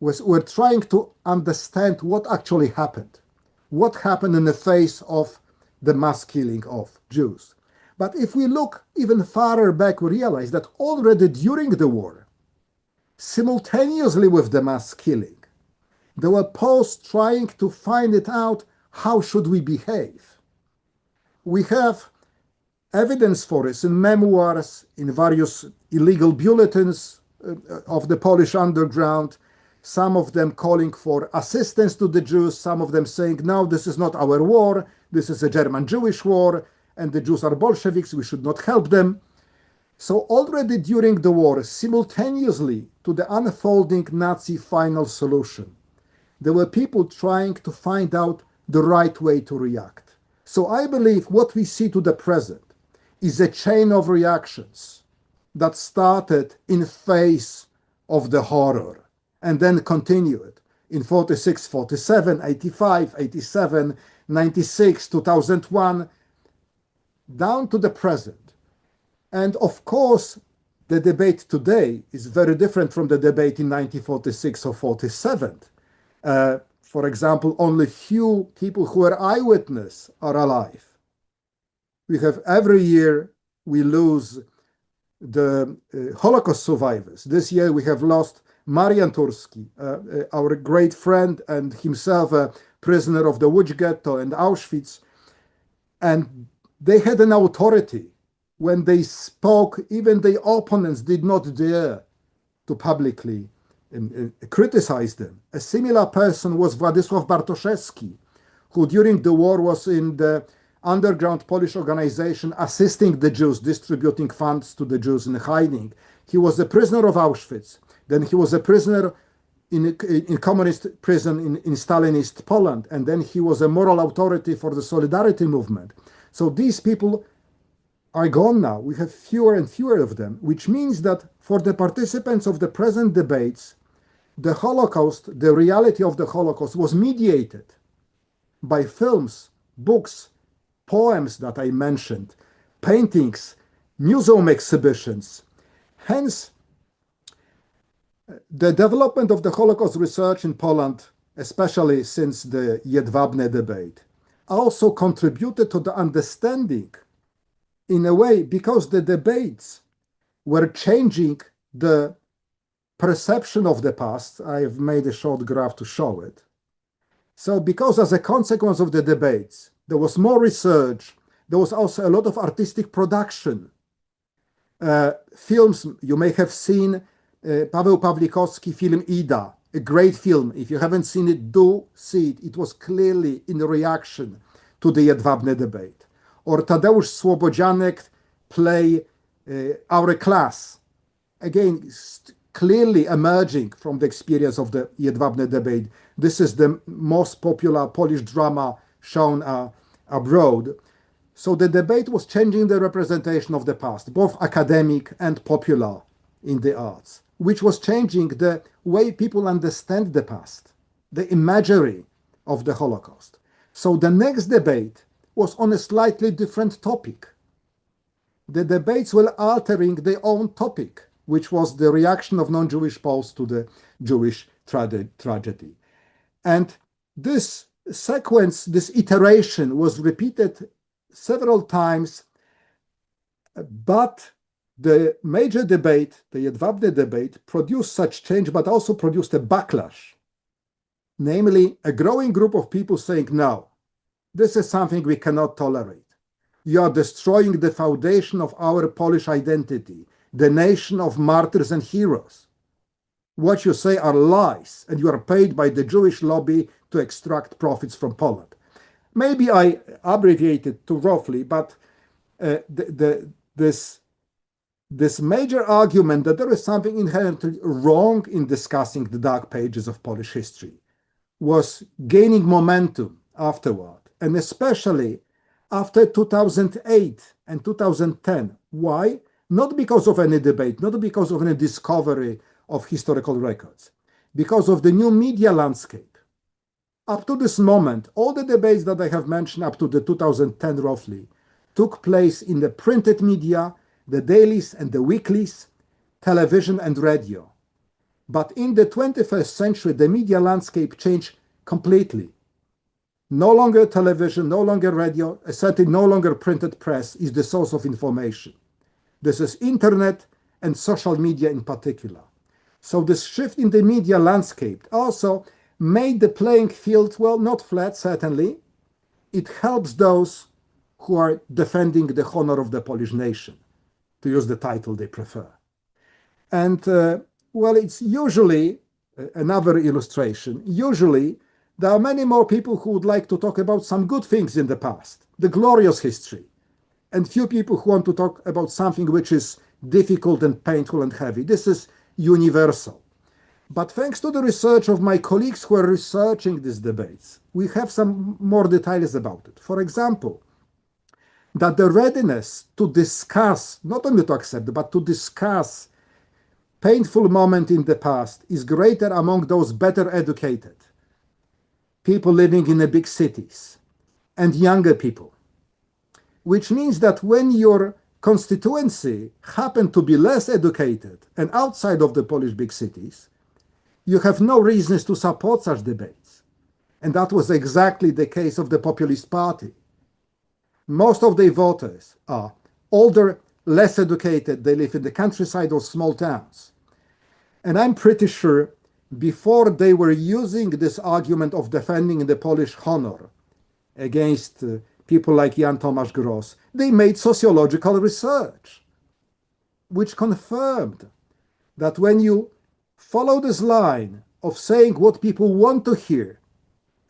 We're trying to understand what actually happened. What happened in the face of the mass killing of Jews. But if we look even farther back, we realize that already during the war, simultaneously with the mass killing, there were Poles trying to find it out, how should we behave? We have evidence for this in memoirs, in various illegal bulletins of the Polish underground, some of them calling for assistance to the Jews, some of them saying, no, this is not our war, this is a German-Jewish war, and the Jews are Bolsheviks, we should not help them. So already during the war, simultaneously to the unfolding Nazi final solution, there were people trying to find out the right way to react. So I believe what we see to the present is a chain of reactions that started in face of the horror and then continued in 46, 47, 85, 87, 96, 2001, down to the present. And of course, the debate today is very different from the debate in 1946 or 47. For example, only few people who are eyewitness are alive. We have every year, we lose the Holocaust survivors. This year we have lost Marian Turski, our great friend and himself a prisoner of the Łódź ghetto and Auschwitz. And they had an authority. When they spoke, even the opponents did not dare to publicly criticize them. A similar person was Władysław Bartoszewski, who during the war was in the underground Polish organization assisting the Jews, distributing funds to the Jews in hiding. He was a prisoner of Auschwitz. Then he was a prisoner in communist prison in Stalinist Poland. And then he was a moral authority for the Solidarity movement. So these people are gone now. We have fewer and fewer of them, which means that for the participants of the present debates, the Holocaust, the reality of the Holocaust was mediated by films, books, poems that I mentioned, paintings, museum exhibitions. Hence, the development of the Holocaust research in Poland, especially since the Jedwabne debate, also contributed to the understanding, in a way, because the debates were changing the perception of the past. I have made a short graph to show it. So because as a consequence of the debates, there was more research, there was also a lot of artistic production. Films, you may have seen Paweł Pawlikowski film Ida, a great film. If you haven't seen it, do see it. It was clearly in reaction to the Jedwabne debate, or Tadeusz Słobodzianek play Our Class, again, clearly emerging from the experience of the Jedwabne debate. This is the most popular Polish drama shown abroad. So the debate was changing the representation of the past, both academic and popular in the arts, which was changing the way people understand the past, the imagery of the Holocaust. So the next debate was on a slightly different topic. The debates were altering their own topic, which was the reaction of non-Jewish Poles to the Jewish tragedy. And this sequence, this iteration was repeated several times, but the major debate, the Jedwabne debate, produced such change, but also produced a backlash, namely a growing group of people saying, no, this is something we cannot tolerate. You are destroying the foundation of our Polish identity, the nation of martyrs and heroes. What you say are lies, and you are paid by the Jewish lobby to extract profits from Poland. Maybe I abbreviated too roughly, but this major argument that there is something inherently wrong in discussing the dark pages of Polish history was gaining momentum afterward, and especially after 2008 and 2010. Why? Not because of any debate, not because of any discovery of historical records, because of the new media landscape. Up to this moment, all the debates that I have mentioned up to the 2010 roughly took place in the printed media, the dailies and the weeklies, television and radio. But in the 21st century, the media landscape changed completely. No longer television, no longer radio, certainly no longer printed press is the source of information. This is internet and social media in particular. So this shift in the media landscape also made the playing field, well, not flat, certainly. It helps those who are defending the honor of the Polish nation, to use the title they prefer. And, well, it's usually another illustration. Usually, there are many more people who would like to talk about some good things in the past, the glorious history, and few people who want to talk about something which is difficult and painful and heavy. This is universal. But thanks to the research of my colleagues who are researching these debates, we have some more details about it. For example, that the readiness to discuss, not only to accept, but to discuss painful moment in the past is greater among those better educated, people living in the big cities, and younger people. Which means that when your constituency happened to be less educated and outside of the Polish big cities, you have no reasons to support such debates. And that was exactly the case of the Populist Party. Most of their voters are older, less educated, they live in the countryside or small towns. And I'm pretty sure before they were using this argument of defending the Polish honor against people like Jan Tomasz Gross, they made sociological research, which confirmed that when you follow this line of saying what people want to hear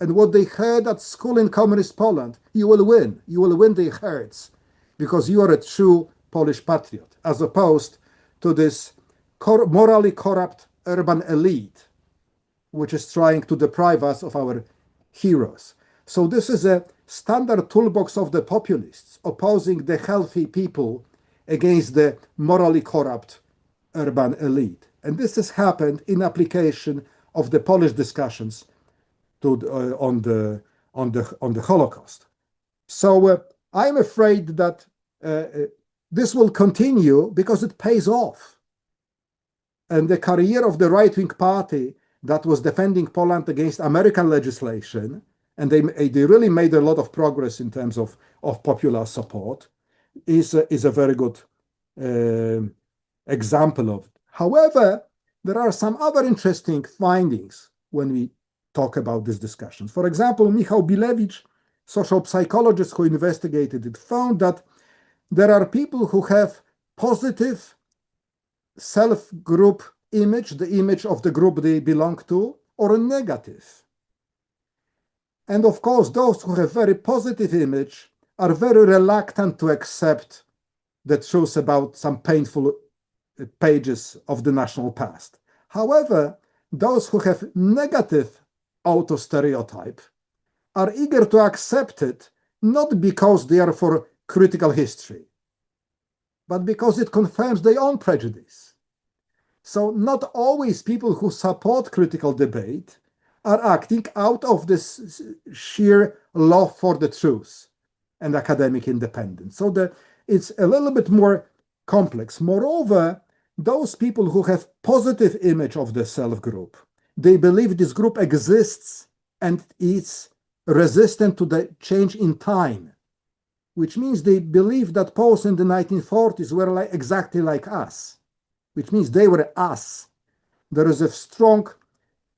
and what they heard at school in communist Poland, you will win. You will win their hearts because you are a true Polish patriot, as opposed to this morally corrupt urban elite, which is trying to deprive us of our heroes. So this is a standard toolbox of the populists, opposing the healthy people against the morally corrupt urban elite. And this has happened in application of the Polish discussions on the Holocaust. So I'm afraid that this will continue because it pays off. And the career of the right-wing party that was defending Poland against American legislation, and they really made a lot of progress in terms of popular support, is a very good example of it. However, there are some other interesting findings when we talk about these discussions. For example, Michał Bilewicz, social psychologist who investigated it, found that there are people who have positive self-group image, the image of the group they belong to, or negative. And of course, those who have very positive image are very reluctant to accept the truth about some painful pages of the national past. However, those who have negative auto-stereotype are eager to accept it, not because they are for critical history, but because it confirms their own prejudice. So not always people who support critical debate are acting out of this sheer love for the truth and academic independence. So it's a little bit more complex. Moreover, those people who have positive image of the self-group, they believe this group exists and is resistant to the change in time, which means they believe that Poles in the 1940s were exactly like us, which means they were us. There is a strong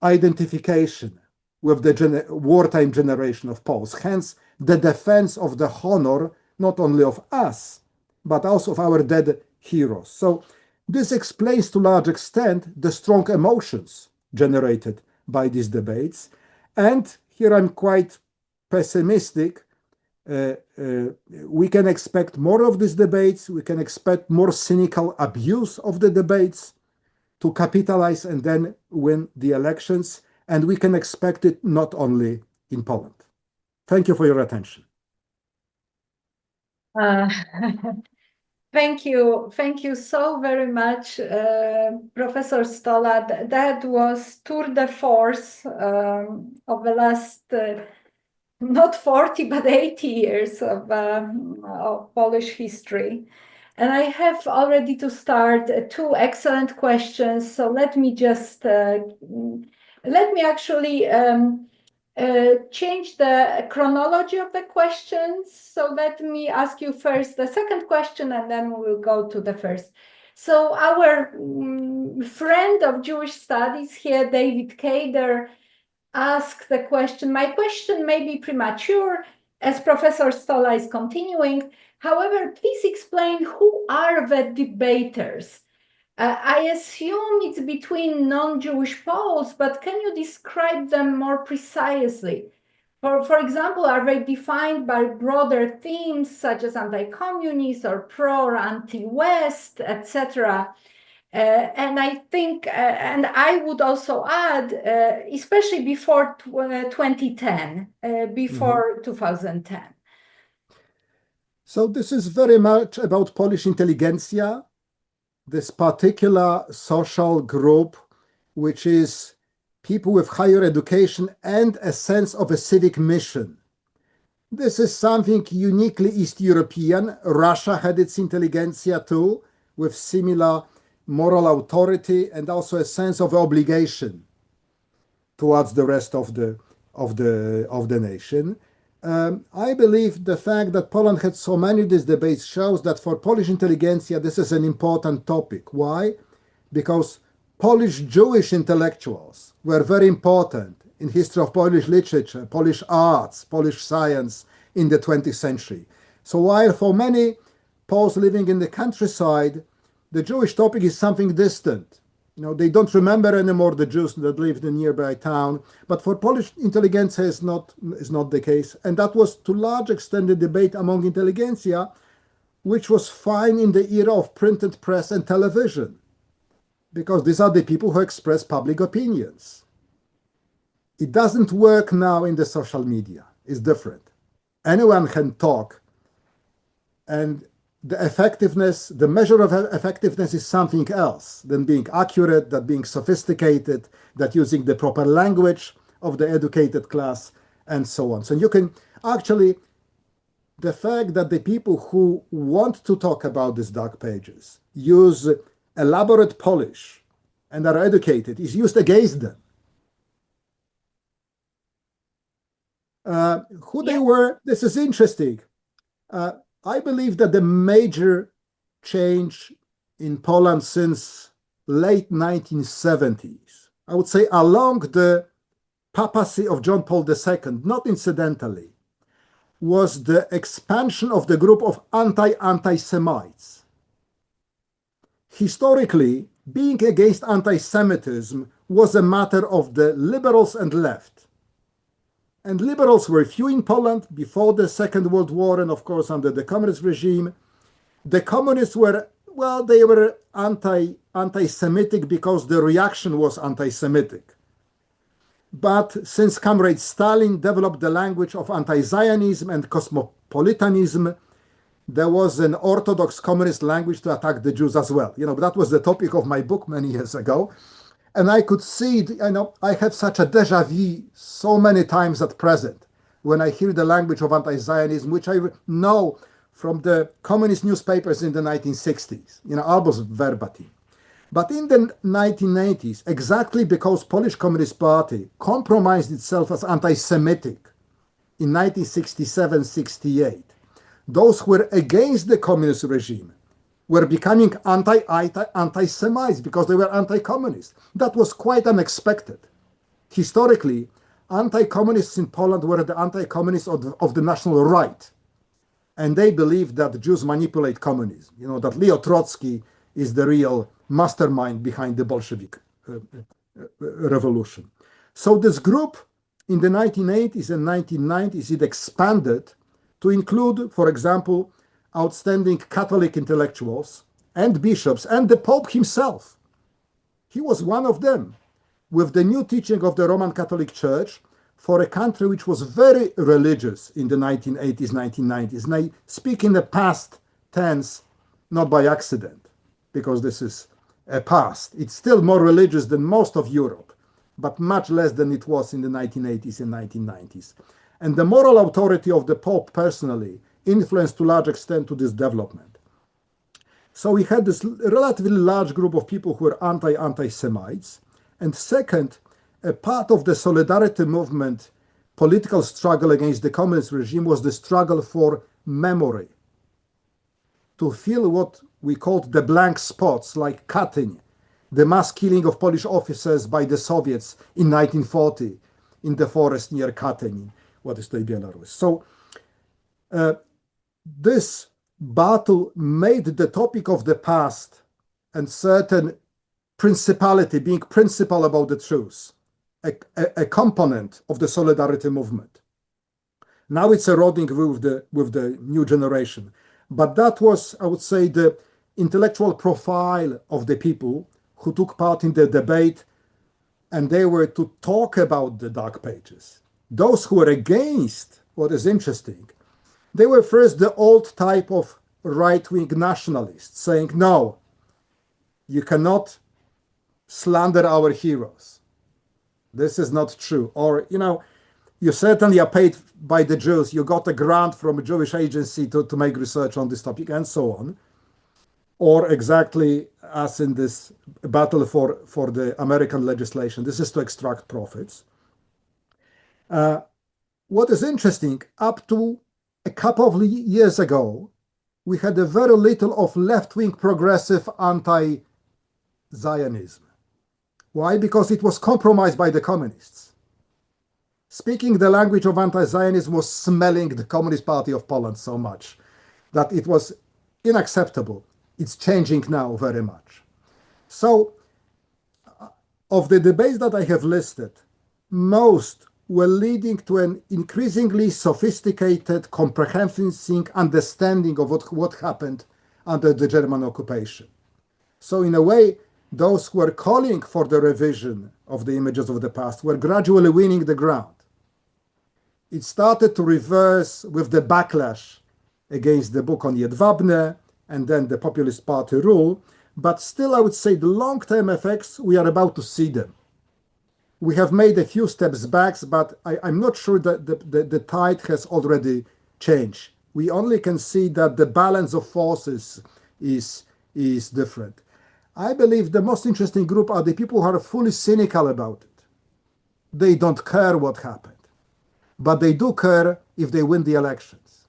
identification with the wartime generation of Poles, hence the defense of the honor, not only of us, but also of our dead heroes. So this explains to a large extent the strong emotions generated by these debates. And here I'm quite pessimistic. We can expect more of these debates. We can expect more cynical abuse of the debates to capitalize and then win the elections. And we can expect it not only in Poland. Thank you for your attention. Thank you so very much, Professor Stola. That was tour de force of the last not 40 but 80 years of Polish history. And I have already to start two excellent questions. So let me just actually change the chronology of the questions. So let me ask you first the second question, and then we'll go to the first. So our friend of Jewish studies here, David Kader, asked the question. My question may be premature, as Professor Stola is continuing. However, please explain who are the debaters. I assume it's between non-Jewish Poles, but can you describe them more precisely? For example, are they defined by broader themes such as anti-communist or pro or anti-West, etc.? And I think, and I would also add, especially before 2010, before 2010. So this is very much about Polish intelligentsia, this particular social group, which is people with higher education and a sense of a civic mission. This is something uniquely East European. Russia had its intelligentsia too, with similar moral authority and also a sense of obligation towards the rest of the nation. I believe the fact that Poland had so many of these debates shows that for Polish intelligentsia, this is an important topic. Why? Because Polish Jewish intellectuals were very important in history of Polish literature, Polish arts, Polish science in the 20th century. So while for many Poles living in the countryside, the Jewish topic is something distant. They don't remember anymore the Jews that lived in nearby town. But for Polish intelligentsia is not the case. And that was to large extent the debate among intelligentsia, which was fine in the era of printed press and television, because these are the people who express public opinions. It doesn't work now in the social media. It's different. Anyone can talk, and the effectiveness, the measure of effectiveness is something else than being accurate, that being sophisticated, that using the proper language of the educated class, and so on. So you can actually, the fact that the people who want to talk about these dark pages use elaborate Polish and are educated is used against them. Who they were, this is interesting. I believe that the major change in Poland since late 1970s, I would say along the papacy of John Paul II, not incidentally, was the expansion of the group of anti-Semites. Historically, being against anti-Semitism was a matter of the liberals and left. And liberals were few in Poland before the Second World War and, of course, under the communist regime. The communists were, well, they were anti-Semitic because the reaction was anti-Semitic. But since Comrade Stalin developed the language of anti-Zionism and cosmopolitanism, there was an orthodox communist language to attack the Jews as well. That was the topic of my book many years ago. And I could see it, I have such a déjà vu so many times at present when I hear the language of anti-Zionism, which I know from the communist newspapers in the 1960s, almost verbatim. But in the 1980s, exactly because Polish Communist Party compromised itself as anti-Semitic in 1967-68, those who were against the communist regime were becoming anti-Semites because they were anti-communist. That was quite unexpected. Historically, anti-communists in Poland were the anti-communists of the national right. And they believed that Jews manipulate communism, that Leo Trotsky is the real mastermind behind the Bolshevik revolution. So this group in the 1980s and 1990s, it expanded to include, for example, outstanding Catholic intellectuals and bishops and the Pope himself. He was one of them, with the new teaching of the Roman Catholic Church for a country which was very religious in the 1980s, 1990s. And I speak in the past tense, not by accident, because this is a past. It's still more religious than most of Europe, but much less than it was in the 1980s and 1990s. And the moral authority of the Pope personally influenced to a large extent to this development. So we had this relatively large group of people who were anti-Semites. And second, a part of the solidarity movement political struggle against the communist regime was the struggle for memory, to fill what we called the blank spots, like Katyń, the mass killing of Polish officers by the Soviets in 1940 in the forest near Katyń, what is today Belarus. So this battle made the topic of the past and certain principality, being principle about the truth, a component of the solidarity movement. Now it's eroding with the new generation. But that was, I would say, the intellectual profile of the people who took part in the debate, and they were to talk about the dark pages. Those who were against, what is interesting, they were first the old type of right-wing nationalists saying, no, you cannot slander our heroes. This is not true. Or, you certainly are paid by the Jews. You got a grant from a Jewish agency to make research on this topic, and so on. Or exactly as in this battle for the American legislation, this is to extract profits. What is interesting, up to a couple of years ago, we had a very little of left-wing progressive anti-Zionism. Why? Because it was compromised by the communists. Speaking the language of anti-Zionism was smelling the Communist Party of Poland so much that it was unacceptable. It's changing now very much. So, of the debates that I have listed, most were leading to an increasingly sophisticated, comprehensive understanding of what happened under the German occupation. So in a way, those who were calling for the revision of the images of the past were gradually winning the ground. It started to reverse with the backlash against the book on Jedwabne and then the populist party rule, but still I would say the long-term effects, we are about to see them. We have made a few steps back, but I'm not sure that the tide has already changed. We only can see that the balance of forces is different. I believe the most interesting group are the people who are fully cynical about it. They don't care what happened, but they do care if they win the elections.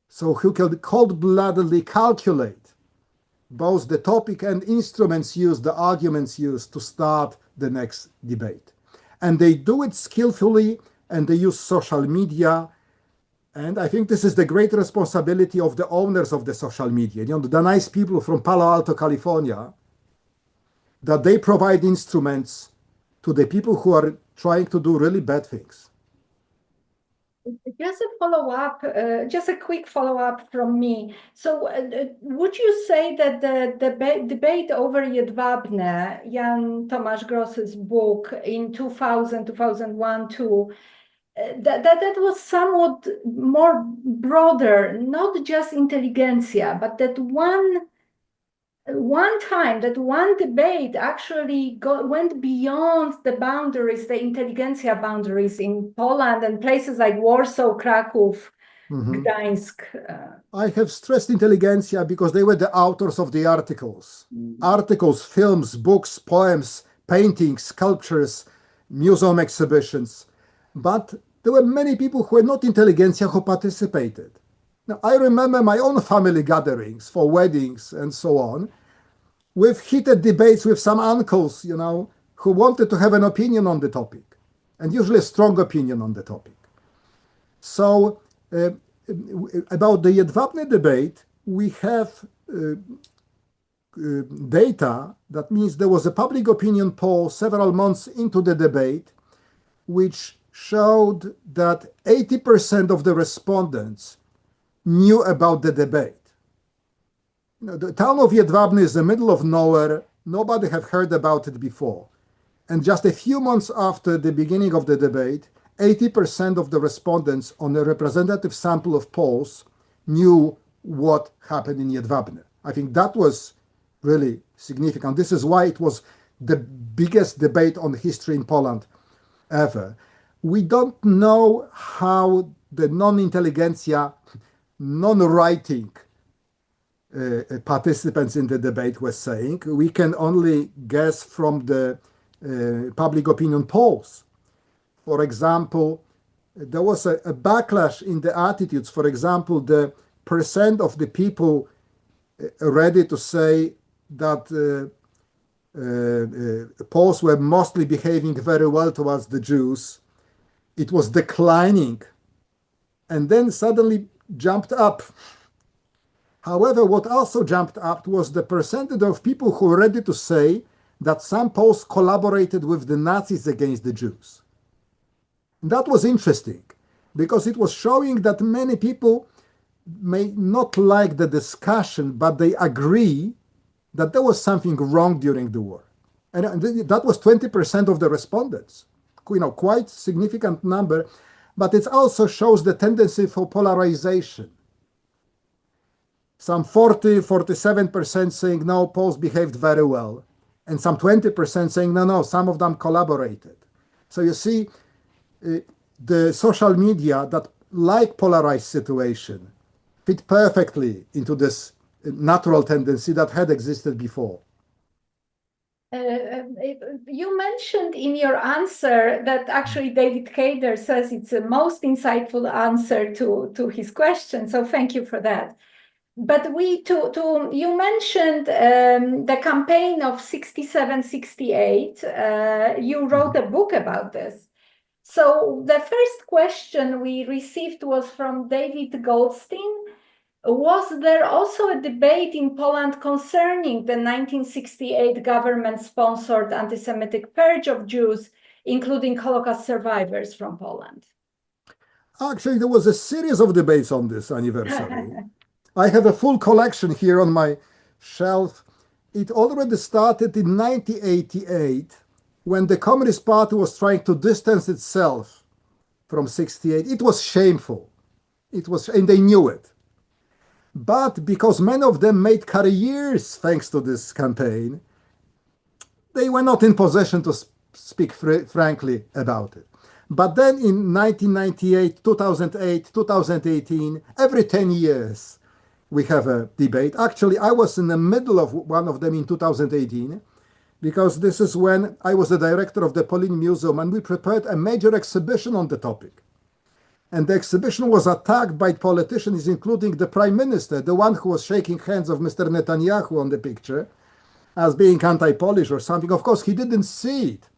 So who can cold-bloodedly calculate both the topic and instruments used, the arguments used to start the next debate. And they do it skillfully, and they use social media. And I think this is the great responsibility of the owners of the social media, the nice people from Palo Alto, California, that they provide instruments to the people who are trying to do really bad things. Just a follow-up, just a quick follow-up from me. So would you say that the debate over Jedwabne, Jan Tomasz Gross's book in 2000, 2001, too, that was somewhat more broader, not just intelligentsia, but that one time, that one debate actually went beyond the boundaries, the intelligentsia boundaries in Poland and places like Warsaw, Kraków, Gdańsk. I have stressed intelligentsia because they were the authors of the articles. Articles, films, books, poems, paintings, sculptures, museum exhibitions. But there were many people who were not intelligentsia who participated. Now, I remember my own family gatherings for weddings and so on, with heated debates with some uncles, who wanted to have an opinion on the topic, and usually a strong opinion on the topic. So, about the Jedwabne debate, we have data, that means there was a public opinion poll several months into the debate, which showed that 80% of the respondents knew about the debate. The town of Jedwabne is the middle of nowhere. Nobody had heard about it before. And just a few months after the beginning of the debate, 80% of the respondents on a representative sample of polls knew what happened in Jedwabne. I think that was really significant. This is why it was the biggest debate on history in Poland ever. We don't know how the non-intelligentsia, non-writing participants in the debate were saying. We can only guess from the public opinion polls. For example, there was a backlash in the attitudes. For example, the percent of the people ready to say that Poles were mostly behaving very well towards the Jews, it was declining and then suddenly jumped up. However, what also jumped up was the percentage of people who were ready to say that some Poles collaborated with the Nazis against the Jews. That was interesting because it was showing that many people may not like the discussion, but they agree that there was something wrong during the war. And that was 20% of the respondents, quite significant number, but it also shows the tendency for polarization. Some 47% saying, no, Poles behaved very well. And some 20% saying, no, some of them collaborated. So you see, the social media that like polarized situation fit perfectly into this natural tendency that had existed before. You mentioned in your answer that actually David Kader says it's the most insightful answer to his question. So thank you for that. But you mentioned the campaign of 67, 68. You wrote a book about this. So the first question we received was from David Goldstein. Was there also a debate in Poland concerning the 1968 government-sponsored anti-Semitic purge of Jews, including Holocaust survivors from Poland? Actually, there was a series of debates on this anniversary. I have a full collection here on my shelf. It already started in 1988 when the Communist Party was trying to distance itself from 68. It was shameful. And they knew it. But because many of them made careers thanks to this campaign, they were not in position to speak frankly about it. But then in 1998, 2008, 2018, every 10 years, we have a debate. Actually, I was in the middle of one of them in 2018, because this is when I was the director of the Polin Museum, and we prepared a major exhibition on the topic. And the exhibition was attacked by politicians, including the prime minister, the one who was shaking hands of Mr. Netanyahu on the picture, as being anti-Polish or something. Of course, he didn't see it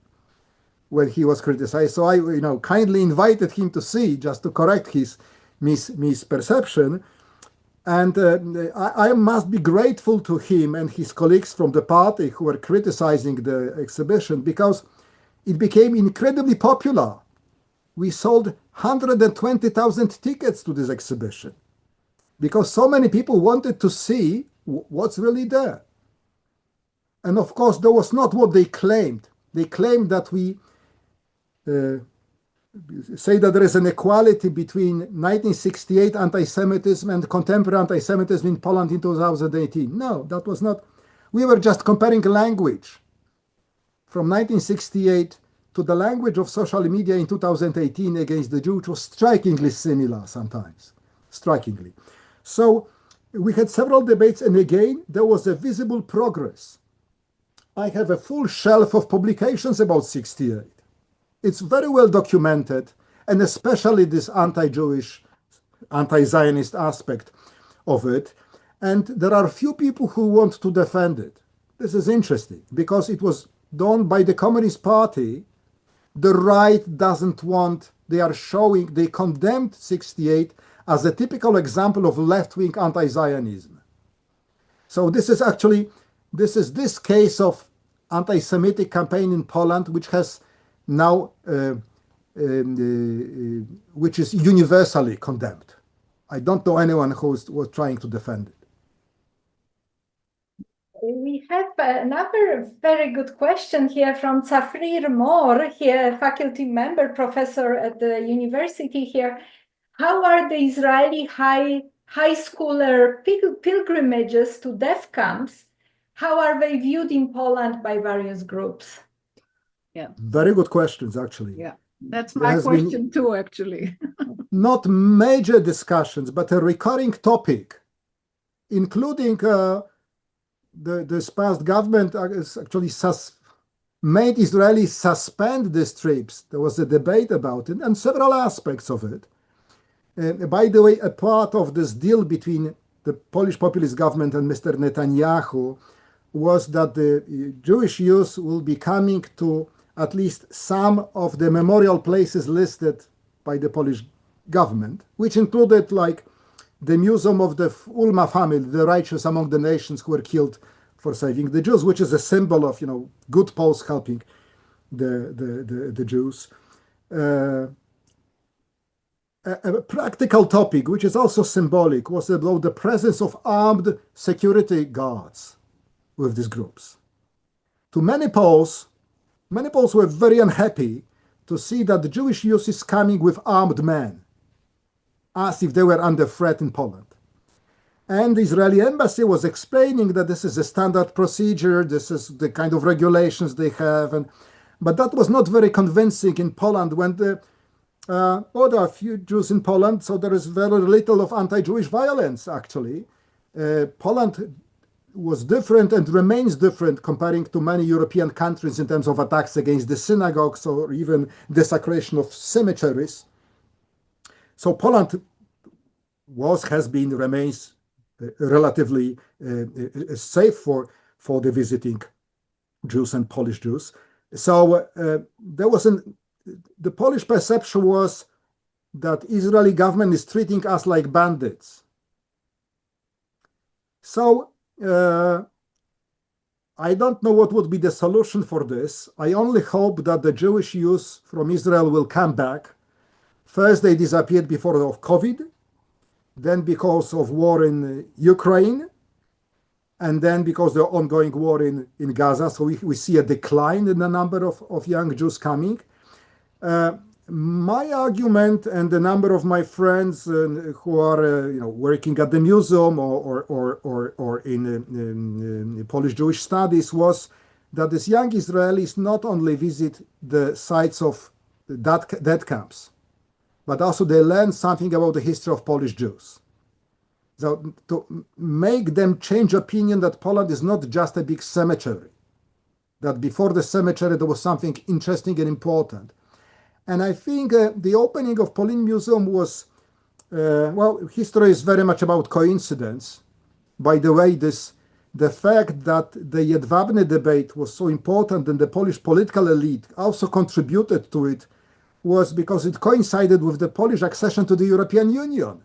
when he was criticized. So I, kindly invited him to see, just to correct his misperception. And I must be grateful to him and his colleagues from the party who were criticizing the exhibition, because it became incredibly popular. We sold 120,000 tickets to this exhibition because so many people wanted to see what's really there. And of course, that was not what they claimed. They claimed that we say that there is an equality between 1968 anti-Semitism and contemporary anti-Semitism in Poland in 2018. No, that was not. We were just comparing language from 1968 to the language of social media in 2018 against the Jew, which was strikingly similar sometimes, strikingly. So we had several debates, and again, there was a visible progress. I have a full shelf of publications about 68. It's very well documented, and especially this anti-Jewish, anti-Zionist aspect of it. And there are few people who want to defend it. This is interesting because it was done by the Communist Party. The right doesn't want, they condemned 68 as a typical example of left-wing anti-Zionism. So this is this case of anti-Semitic campaign in Poland, which has now, which is universally condemned. I don't know anyone who was trying to defend it. We have another very good question here from Zafrir Mor, here, faculty member, professor at the university here. How are the Israeli high schooler pilgrimages to death camps? How are they viewed in Poland by various groups? Yeah. Very good questions, actually. Yeah, that's my question too, actually. Not major discussions, but a recurring topic, including this past government actually made Israelis suspend these trips. There was a debate about it and several aspects of it. By the way, a part of this deal between the Polish populist government and Mr. Netanyahu was that the Jewish youth will be coming to at least some of the memorial places listed by the Polish government, which included like the Museum of the Ulma family, the righteous among the nations who were killed for saving the Jews, which is a symbol of, good Poles helping the Jews. A practical topic, which is also symbolic, was about the presence of armed security guards with these groups. To many Poles were very unhappy to see that the Jewish youth is coming with armed men, as if they were under threat in Poland. And the Israeli embassy was explaining that this is a standard procedure, this is the kind of regulations they have. But that was not very convincing in Poland when there are a few Jews in Poland, so there is very little of anti-Jewish violence, actually. Poland was different and remains different comparing to many European countries in terms of attacks against the synagogues or even desecration of cemeteries. So Poland remains relatively safe for the visiting Jews and Polish Jews. So the Polish perception was that Israeli government is treating us like bandits. So I don't know what would be the solution for this. I only hope that the Jewish youth from Israel will come back. First, they disappeared because of COVID, then because of war in Ukraine, and then because of the ongoing war in Gaza. So we see a decline in the number of young Jews coming. My argument and the number of my friends who are working at the museum or in Polish Jewish studies was that these young Israelis not only visit the sites of death camps, but also they learn something about the history of Polish Jews. So to make them change opinion that Poland is not just a big cemetery, that before the cemetery there was something interesting and important. And I think the opening of Polin Museum was, history is very much about coincidence. By the way, the fact that the Jedwabne debate was so important and the Polish political elite also contributed to it was because it coincided with the Polish accession to the European Union.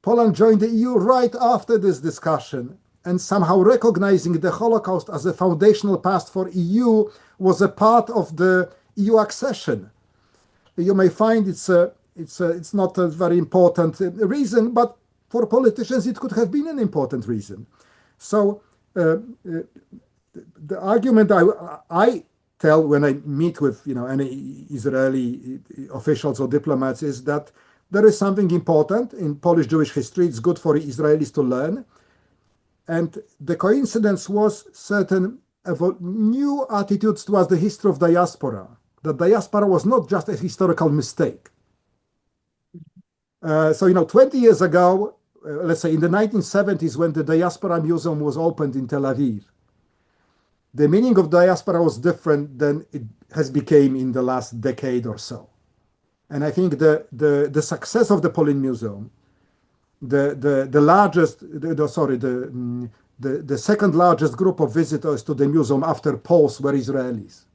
Poland joined the EU right after this discussion, and somehow recognizing the Holocaust as a foundational past for EU was a part of the EU accession. You may find it's not a very important reason, but for politicians it could have been an important reason. So the argument I tell when I meet with any Israeli officials or diplomats is that there is something important in Polish Jewish history. It's good for Israelis to learn. And the coincidence was certain new attitudes towards the history of diaspora. The diaspora was not just a historical mistake. So 20 years ago, let's say in the 1970s, when the Diaspora Museum was opened in Tel Aviv, the meaning of diaspora was different than it has become in the last decade or so. And I think the success of the Polin Museum, the second largest group of visitors to the museum after Poles were Israelis,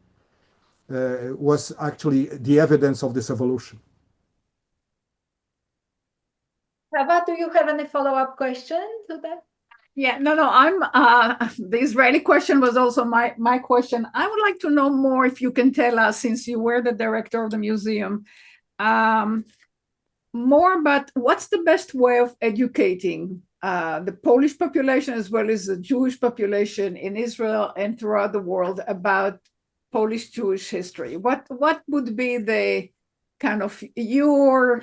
was actually the evidence of this evolution. Hava, do you have any follow-up question to that? Yeah, no, I'm the Israeli question was also my question. I would like to know more, if you can tell us, since you were the director of the museum, more about what's the best way of educating the Polish population as well as the Jewish population in Israel and throughout the world about Polish Jewish history. What would be the kind of your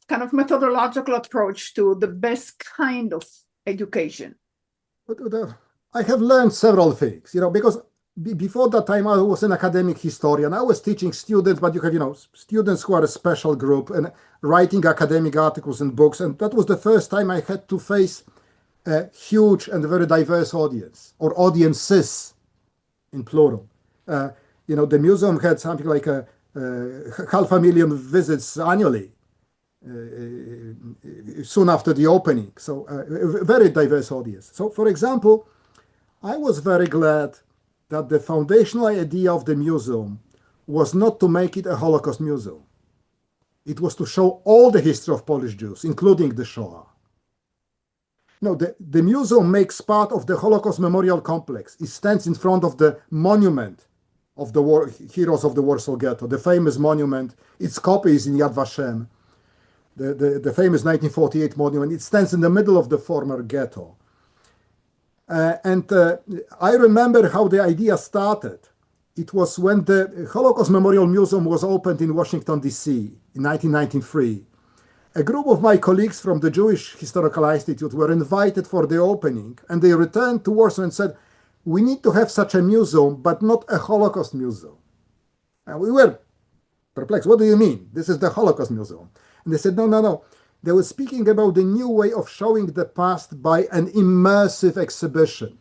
kind of methodological approach to the best kind of education? I have learned several things, because before that time I was an academic historian. I was teaching students, but you have, students who are a special group and writing academic articles and books. And that was the first time I had to face a huge and very diverse audience, or audiences in plural. The museum had something like 500,000 visits annually. Soon after the opening. So a very diverse audience. So for example, I was very glad that the foundational idea of the museum was not to make it a Holocaust museum. It was to show all the history of Polish Jews, including the Shoah. No, the museum makes part of the Holocaust Memorial Complex. It stands in front of the monument of the heroes of the Warsaw Ghetto, the famous monument. Its copy is in Yad Vashem. The famous 1948 monument. It stands in the middle of the former ghetto. I remember how the idea started. It was when the Holocaust Memorial Museum was opened in Washington, D.C. in 1993. A group of my colleagues from the Jewish Historical Institute were invited for the opening, and they returned to Warsaw and said, "We need to have such a museum, but not a Holocaust museum." And we were perplexed. What do you mean? This is the Holocaust Museum. And they said, no. They were speaking about the new way of showing the past by an immersive exhibition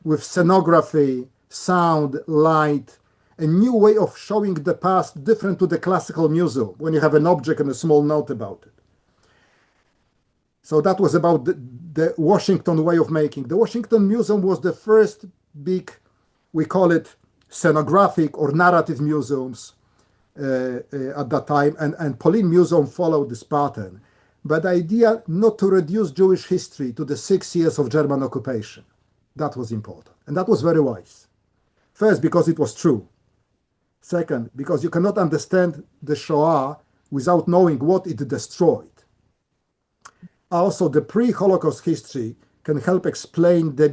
with scenography, sound, light, a new way of showing the past different to the classical museum when you have an object and a small note about it. So that was about the Washington way of making. The Washington Museum was the first big, we call it scenographic or narrative museums at that time, and Polin Museum followed this pattern. But the idea not to reduce Jewish history to the 6 years of German occupation, that was important. And that was very wise. First, because it was true. Second, because you cannot understand the Shoah without knowing what it destroyed. Also, the pre-Holocaust history can help explain the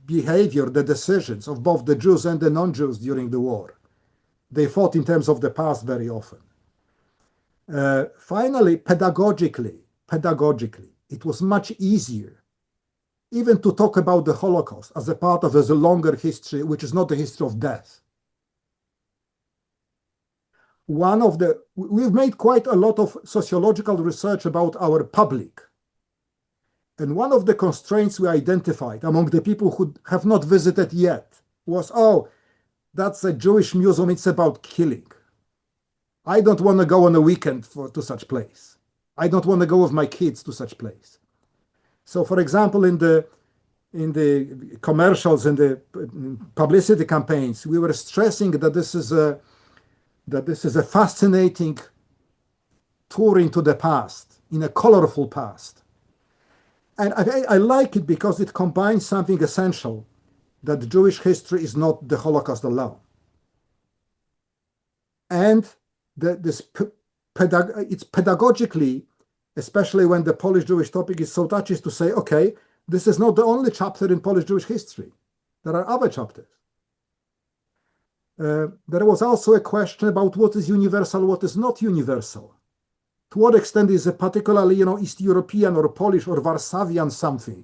behavior, the decisions of both the Jews and the non-Jews during the war. They fought in terms of the past very often. Finally, pedagogically, it was much easier even to talk about the Holocaust as a part of a longer history, which is not the history of death. We've made quite a lot of sociological research about our public. And one of the constraints we identified among the people who have not visited yet was, that's a Jewish museum, it's about killing. I don't want to go on a weekend to such place. I don't want to go with my kids to such place. So, for example, in the commercials and the publicity campaigns, we were stressing that this is a fascinating tour into the past, in a colorful past. And I like it because it combines something essential, that Jewish history is not the Holocaust alone. And it's pedagogically, especially when the Polish Jewish topic is so touchy, to say, okay, this is not the only chapter in Polish Jewish history. There are other chapters. There was also a question about what is universal, what is not universal. To what extent is a particularly, East European or Polish or Warsavian something?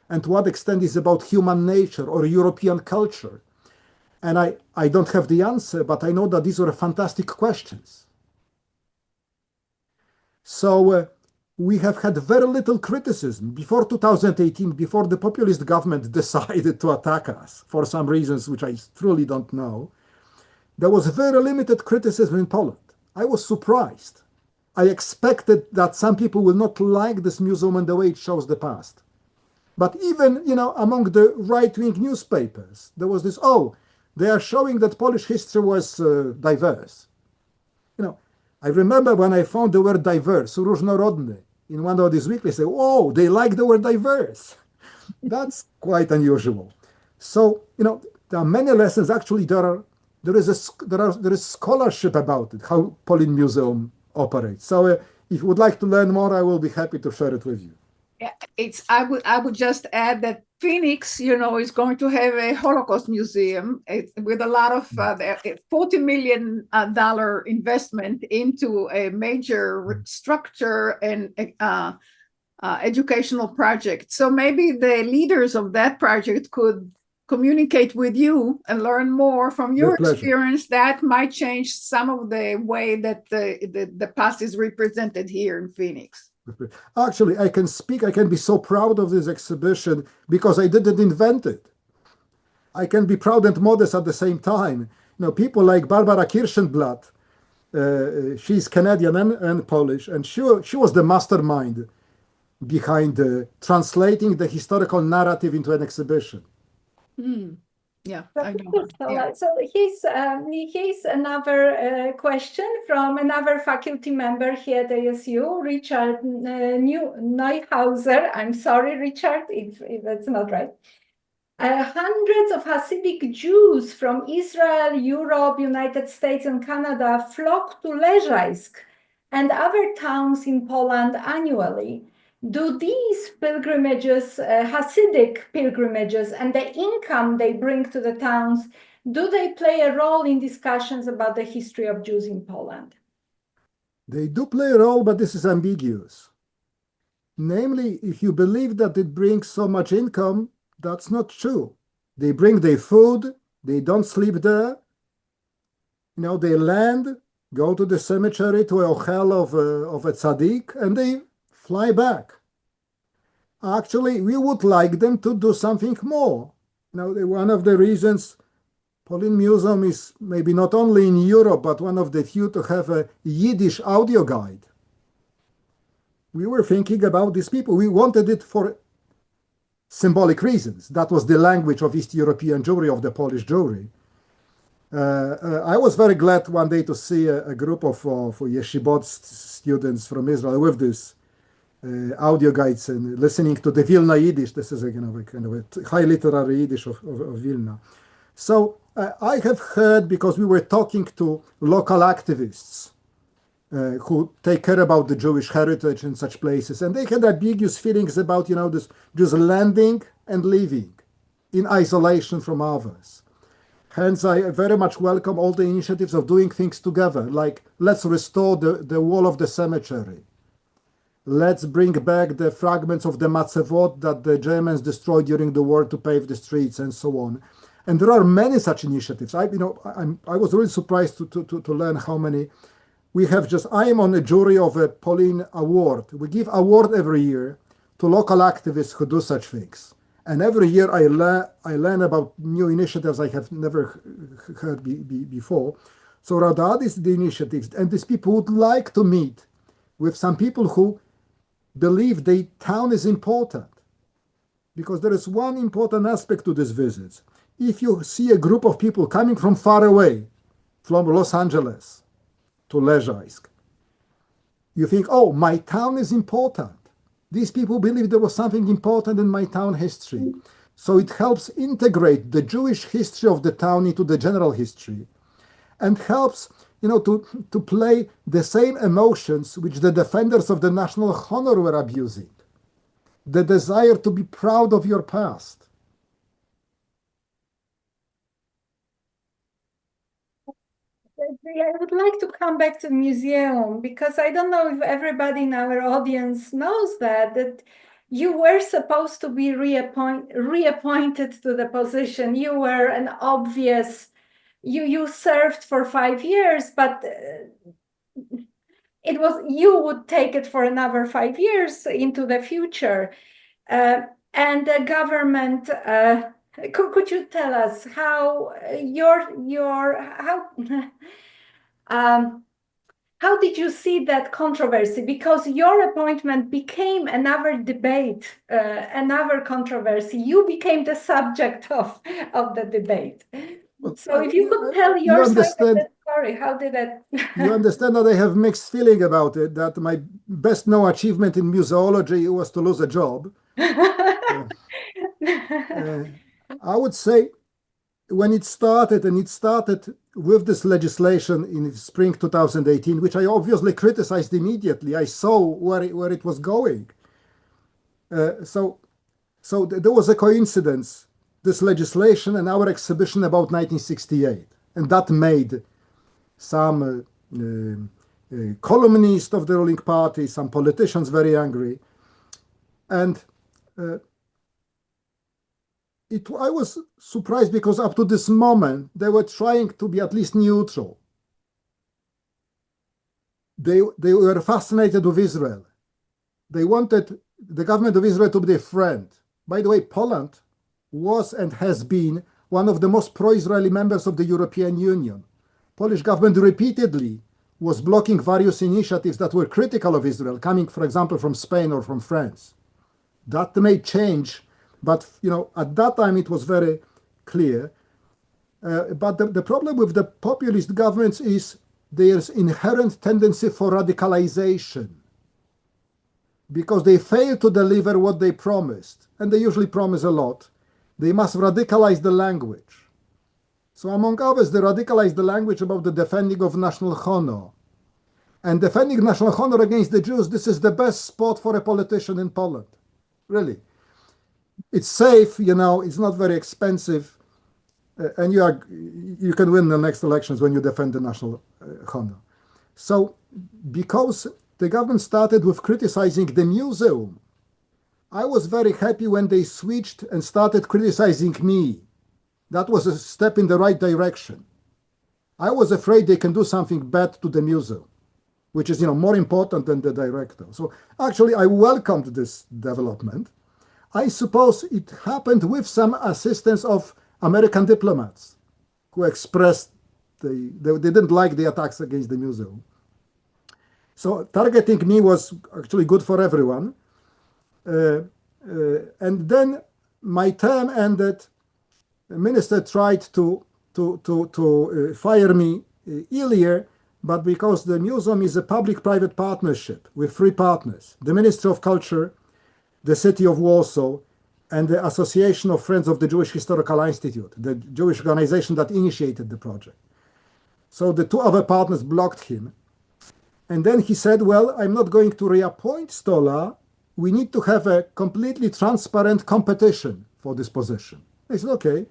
And to what extent is about human nature or European culture? And I don't have the answer, but I know that these are fantastic questions. So we have had very little criticism. Before 2018, before the populist government decided to attack us for some reasons which I truly don't know, there was very limited criticism in Poland. I was surprised. I expected that some people will not like this museum and the way it shows the past. But even, among the right-wing newspapers, there was this, oh, they are showing that Polish history was diverse. I remember when I found the word diverse, różnorodny, in one of these weeklies, I say, oh, they like the word diverse. That's quite unusual. So, there are many lessons. Actually, there is scholarship about it, how Polin Museum operates. So if you would like to learn more, I will be happy to share it with you. Yeah, I would just add that Phoenix, is going to have a Holocaust museum with a lot of $40 million investment into a major structure and educational project. So maybe the leaders of that project could communicate with you and learn more from your experience. That might change some of the way that the past is represented here in Phoenix. Actually, I can be so proud of this exhibition because I didn't invent it. I can be proud and modest at the same time. People like Barbara Kirschenblatt, she's Canadian and Polish, and she was the mastermind behind translating the historical narrative into an exhibition. Yeah, I know. Yeah. So here's another question from another faculty member here at ASU, Richard Neuhauser. I'm sorry, Richard, if that's not right. Hundreds of Hasidic Jews from Israel, Europe, United States, and Canada flock to Leżajsk and other towns in Poland annually. Do these pilgrimages, Hasidic pilgrimages, and the income they bring to the towns, do they play a role in discussions about the history of Jews in Poland? They do play a role, but this is ambiguous. Namely, if you believe that it brings so much income, that's not true. They bring their food, they don't sleep there. They land, go to the cemetery, to a ochel of a tzaddik, and they fly back. Actually, we would like them to do something more. One of the reasons Polin Museum is maybe not only in Europe, but one of the few to have a Yiddish audio guide. We were thinking about these people. We wanted it for symbolic reasons. That was the language of East European Jewry, of the Polish Jewry. I was very glad one day to see a group of yeshivot students from Israel with this audio guides and listening to the Vilna Yiddish. This is a kind of a high literary Yiddish of Vilna. So I have heard, because we were talking to local activists who take care about the Jewish heritage in such places, and they had ambiguous feelings about, this just landing and leaving in isolation from others. Hence, I very much welcome all the initiatives of doing things together, like let's restore the wall of the cemetery. Let's bring back the fragments of the Matzevot that the Germans destroyed during the war to pave the streets, and so on. And there are many such initiatives. I was really surprised to learn how many we have. I am on a jury of a Polin Award. We give award every year to local activists who do such things. And every year I learn about new initiatives I have never heard before. So that is the initiatives. And these people would like to meet with some people who believe the town is important. Because there is one important aspect to these visits. If you see a group of people coming from far away, from Los Angeles to Leżajsk, you think, oh, my town is important. These people believe there was something important in my town history. So it helps integrate the Jewish history of the town into the general history, and helps, to play the same emotions which the defenders of the national honor were abusing. The desire to be proud of your past. I would like to come back to the museum, because I don't know if everybody in our audience knows that you were supposed to be reappointed to the position. You were an obvious, you served for 5 years, but it was, you would take it for another 5 years into the future. And the government, could you tell us how how did you see that controversy? Because your appointment became another debate, another controversy. You became the subject of the debate. So if you could tell your side of the story, how did that? You understand that I have mixed feeling about it, that my best known achievement in museology was to lose a job. I would say when it started, and it started with this legislation in spring 2018, which I obviously criticized immediately. I saw where it was going. So there was a coincidence, this legislation and our exhibition about 1968. And that made some columnists of the ruling party, some politicians very angry. And I was surprised, because up to this moment, they were trying to be at least neutral. They were fascinated with Israel. They wanted the government of Israel to be their friend. By the way, Poland was and has been one of the most pro-Israeli members of the European Union. Polish government repeatedly was blocking various initiatives that were critical of Israel, coming, for example, from Spain or from France. That may change, but at that time it was very clear. But the problem with the populist governments is there's inherent tendency for radicalization, because they fail to deliver what they promised, and they usually promise a lot. They must radicalize the language. So among others, they radicalized the language about the defending of national honor. And defending national honor against the Jews, this is the best spot for a politician in Poland. Really. It's safe, it's not very expensive, and you can win the next elections when you defend the national honor. So because the government started with criticizing the museum, I was very happy when they switched and started criticizing me. That was a step in the right direction. I was afraid they can do something bad to the museum, which is more important than the director. So actually, I welcomed this development. I suppose it happened with some assistance of American diplomats who expressed they didn't like the attacks against the museum. So targeting me was actually good for everyone. And then my term ended. The minister tried to fire me earlier, but because the museum is a public-private partnership with 3 partners, the Ministry of Culture, the City of Warsaw, and the Association of Friends of the Jewish Historical Institute, the Jewish organization that initiated the project. So the 2 other partners blocked him. And then he said, well, I'm not going to reappoint Stola. We need to have a completely transparent competition for this position. I said, okay,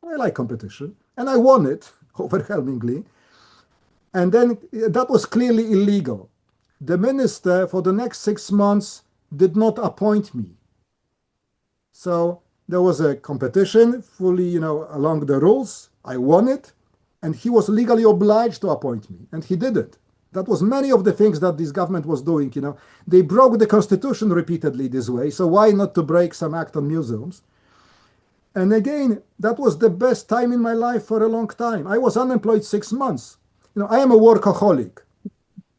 I like competition. And I won it overwhelmingly. And then that was clearly illegal. The minister for the next 6 months did not appoint me. So there was a competition fully, along the rules. I won it. And he was legally obliged to appoint me. And he did it. That was many of the things that this government was doing. They broke the constitution repeatedly this way. So why not to break some act on museums? And again, that was the best time in my life for a long time. I was unemployed 6 months. I am a workaholic.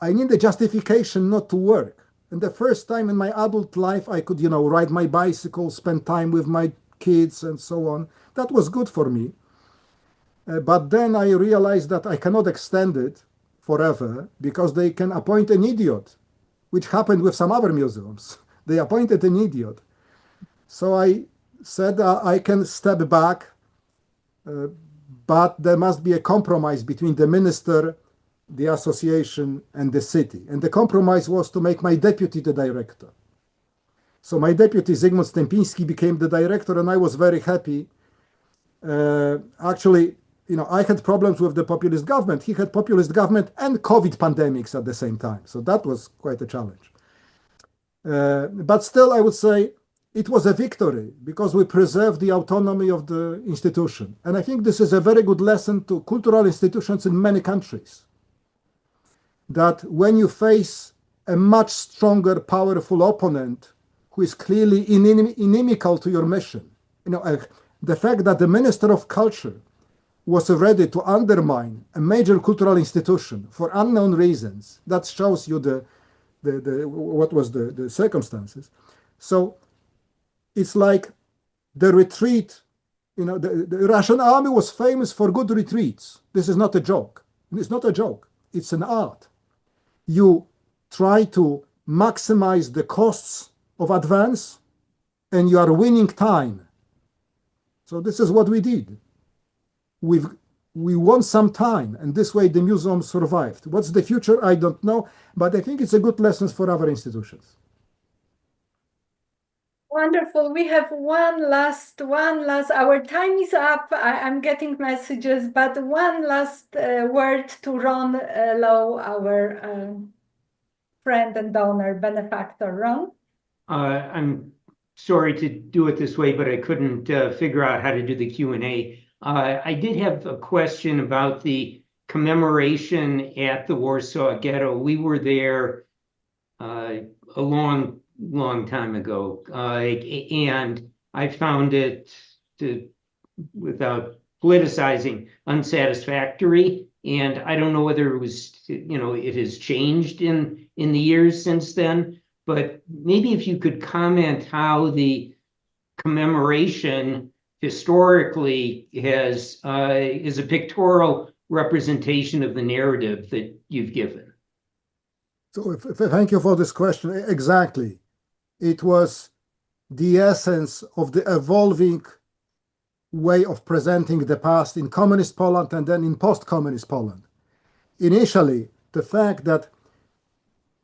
I need a justification not to work. And the first time in my adult life, I could, ride my bicycle, spend time with my kids and so on. That was good for me. But then I realized that I cannot extend it forever, because they can appoint an idiot, which happened with some other museums. They appointed an idiot. So I said I can step back, but there must be a compromise between the minister, the association, and the city. And the compromise was to make my deputy the director. So my deputy, Zygmunt Stępiński, became the director, and I was very happy. Actually, I had problems with the populist government. He had populist government and COVID pandemics at the same time. So that was quite a challenge. But still, I would say it was a victory because we preserved the autonomy of the institution. And I think this is a very good lesson to cultural institutions in many countries. That when you face a much stronger, powerful opponent who is clearly inimical to your mission, the fact that the Minister of Culture was ready to undermine a major cultural institution for unknown reasons, that shows you what was the circumstances. So it's like the retreat, the Russian army was famous for good retreats. This is not a joke. It's not a joke. It's an art. You try to maximize the costs of advance and you are winning time. So this is what we did. We won some time, and this way the museum survived. What's the future? I don't know, but I think it's a good lesson for our institutions. Wonderful. We have one last, our time is up. I'm getting messages, but one last word to Ron Lowe, our friend and donor, benefactor. Ron? I'm sorry to do it this way, but I couldn't figure out how to do the Q&A. I did have a question about the commemoration at the Warsaw Ghetto. We were there a long time ago, and I found it, without politicizing, unsatisfactory. And I don't know whether it was, it has changed in the years since then. But maybe if you could comment how the commemoration historically is a pictorial representation of the narrative that you've given. So thank you for this question. Exactly. It was the essence of the evolving way of presenting the past in communist Poland and then in post-communist Poland. Initially, the fact that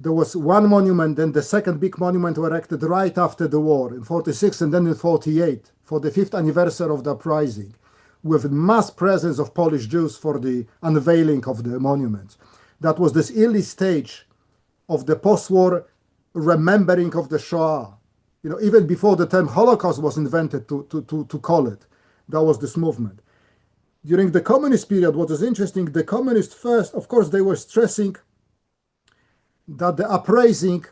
there was one monument, then the second big monument were erected right after the war in 46 and then in 48 for the 5th anniversary of the uprising, with mass presence of Polish Jews for the unveiling of the monuments. That was this early stage of the post-war remembering of the Shoah. Even before the term Holocaust was invented to call it, that was this movement. During the communist period, what is interesting, the communists first, of course, they were stressing that the uprising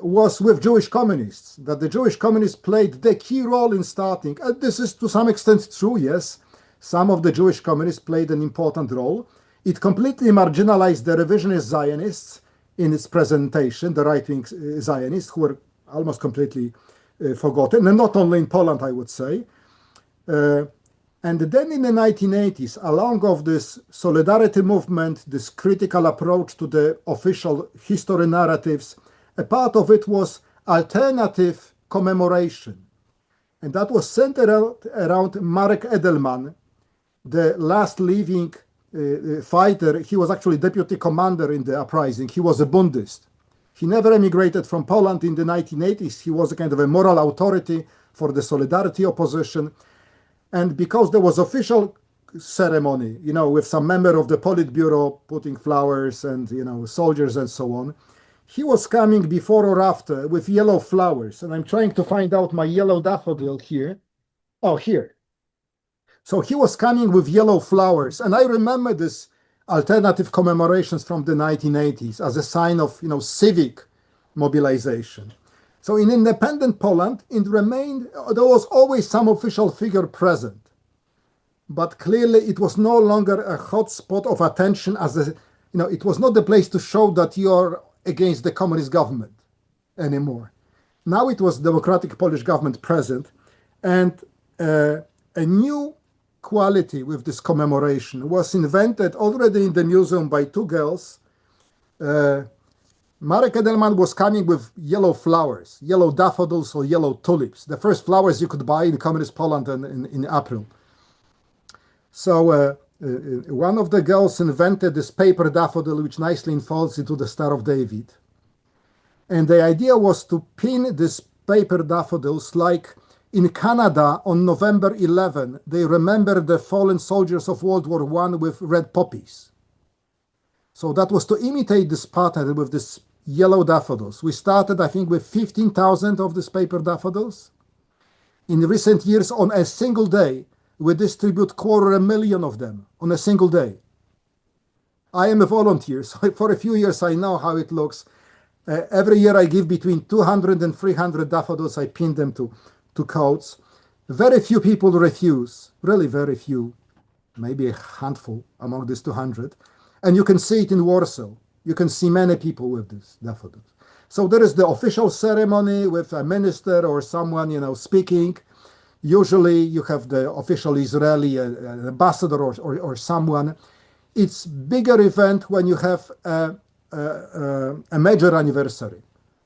was with Jewish communists, that the Jewish communists played the key role in starting. And this is to some extent true, yes. Some of the Jewish communists played an important role. It completely marginalized the revisionist Zionists in its presentation, the right-wing Zionists, who were almost completely forgotten, and not only in Poland, I would say. And then in the 1980s, along with this solidarity movement, this critical approach to the official history narratives, a part of it was alternative commemoration. And that was centered around Marek Edelman, the last living fighter. He was actually deputy commander in the uprising. He was a Bundist. He never emigrated from Poland in the 1980s. He was a kind of a moral authority for the solidarity opposition. And because there was official ceremony, with some member of the Politburo putting flowers and, soldiers and so on, he was coming before or after with yellow flowers. And I'm trying to find out my yellow daffodil here. Oh, here. So he was coming with yellow flowers. And I remember this alternative commemorations from the 1980s as a sign of, civic mobilization. So in independent Poland, there was always some official figure present. But clearly it was no longer a hot spot of attention it was not the place to show that you're against the communist government anymore. Now it was democratic Polish government present, and a new quality with this commemoration was invented already in the museum by two girls, Marek Edelman was coming with yellow flowers, yellow daffodils or yellow tulips, the first flowers you could buy in communist Poland in April. So one of the girls invented this paper daffodil, which nicely unfolds into the Star of David. And the idea was to pin these paper daffodils like in Canada on November 11, they remember the fallen soldiers of World War I with red poppies. So that was to imitate this pattern with this yellow daffodils. We started, I think, with 15,000 of these paper daffodils. In recent years, on a single day, we distribute 250,000 of them on a single day. I am a volunteer, so for a few years I know how it looks. Every year I give between 200 and 300 daffodils. I pin them to coats. Very few people refuse, really very few, maybe a handful among these 200. And you can see it in Warsaw. You can see many people with these daffodils. So there is the official ceremony with a minister or someone, speaking. Usually you have the official Israeli ambassador or someone. It's bigger event when you have a major anniversary,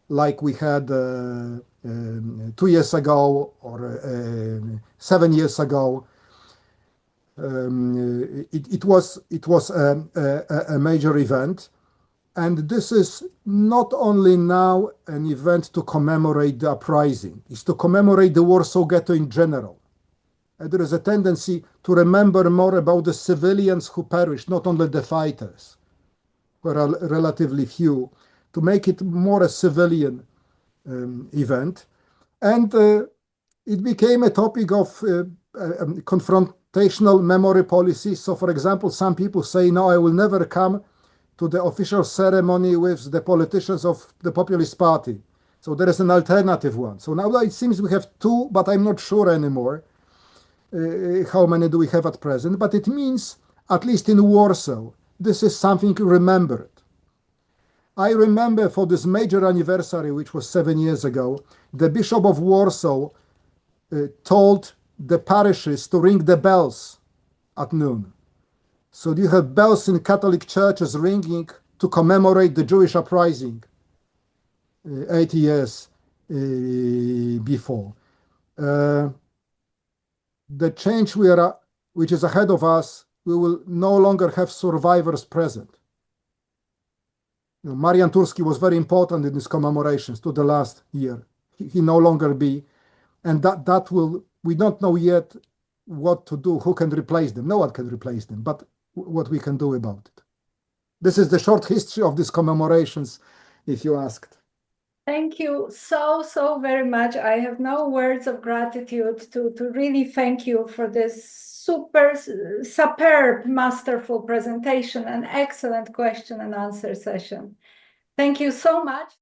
like we had 2 years ago or 7 years ago. It was a major event, and this is not only now an event to commemorate the uprising, it's to commemorate the Warsaw Ghetto in general. And there is a tendency to remember more about the civilians who perished, not only the fighters, who are relatively few, to make it more a civilian event. And it became a topic of confrontational memory policy. So, for example, some people say, no, I will never come to the official ceremony with the politicians of the Populist Party. So there is an alternative one. So now it seems we have two, but I'm not sure anymore how many do we have at present. But it means, at least in Warsaw, this is something remembered. I remember for this major anniversary, which was 7 years ago, the Bishop of Warsaw told the parishes to ring the bells at noon. So you have bells in Catholic churches ringing to commemorate the Jewish uprising 80 years before. The change which is ahead of us, we will no longer have survivors present. Marian Turski was very important in these commemorations to the last year. He no longer be, and that will, we don't know yet what to do, who can replace them. No one can replace them, but what we can do about it. This is the short history of these commemorations, if you asked. Thank you so very much. I have no words of gratitude to really thank you for this superb, masterful presentation and excellent question and answer session. Thank you so much.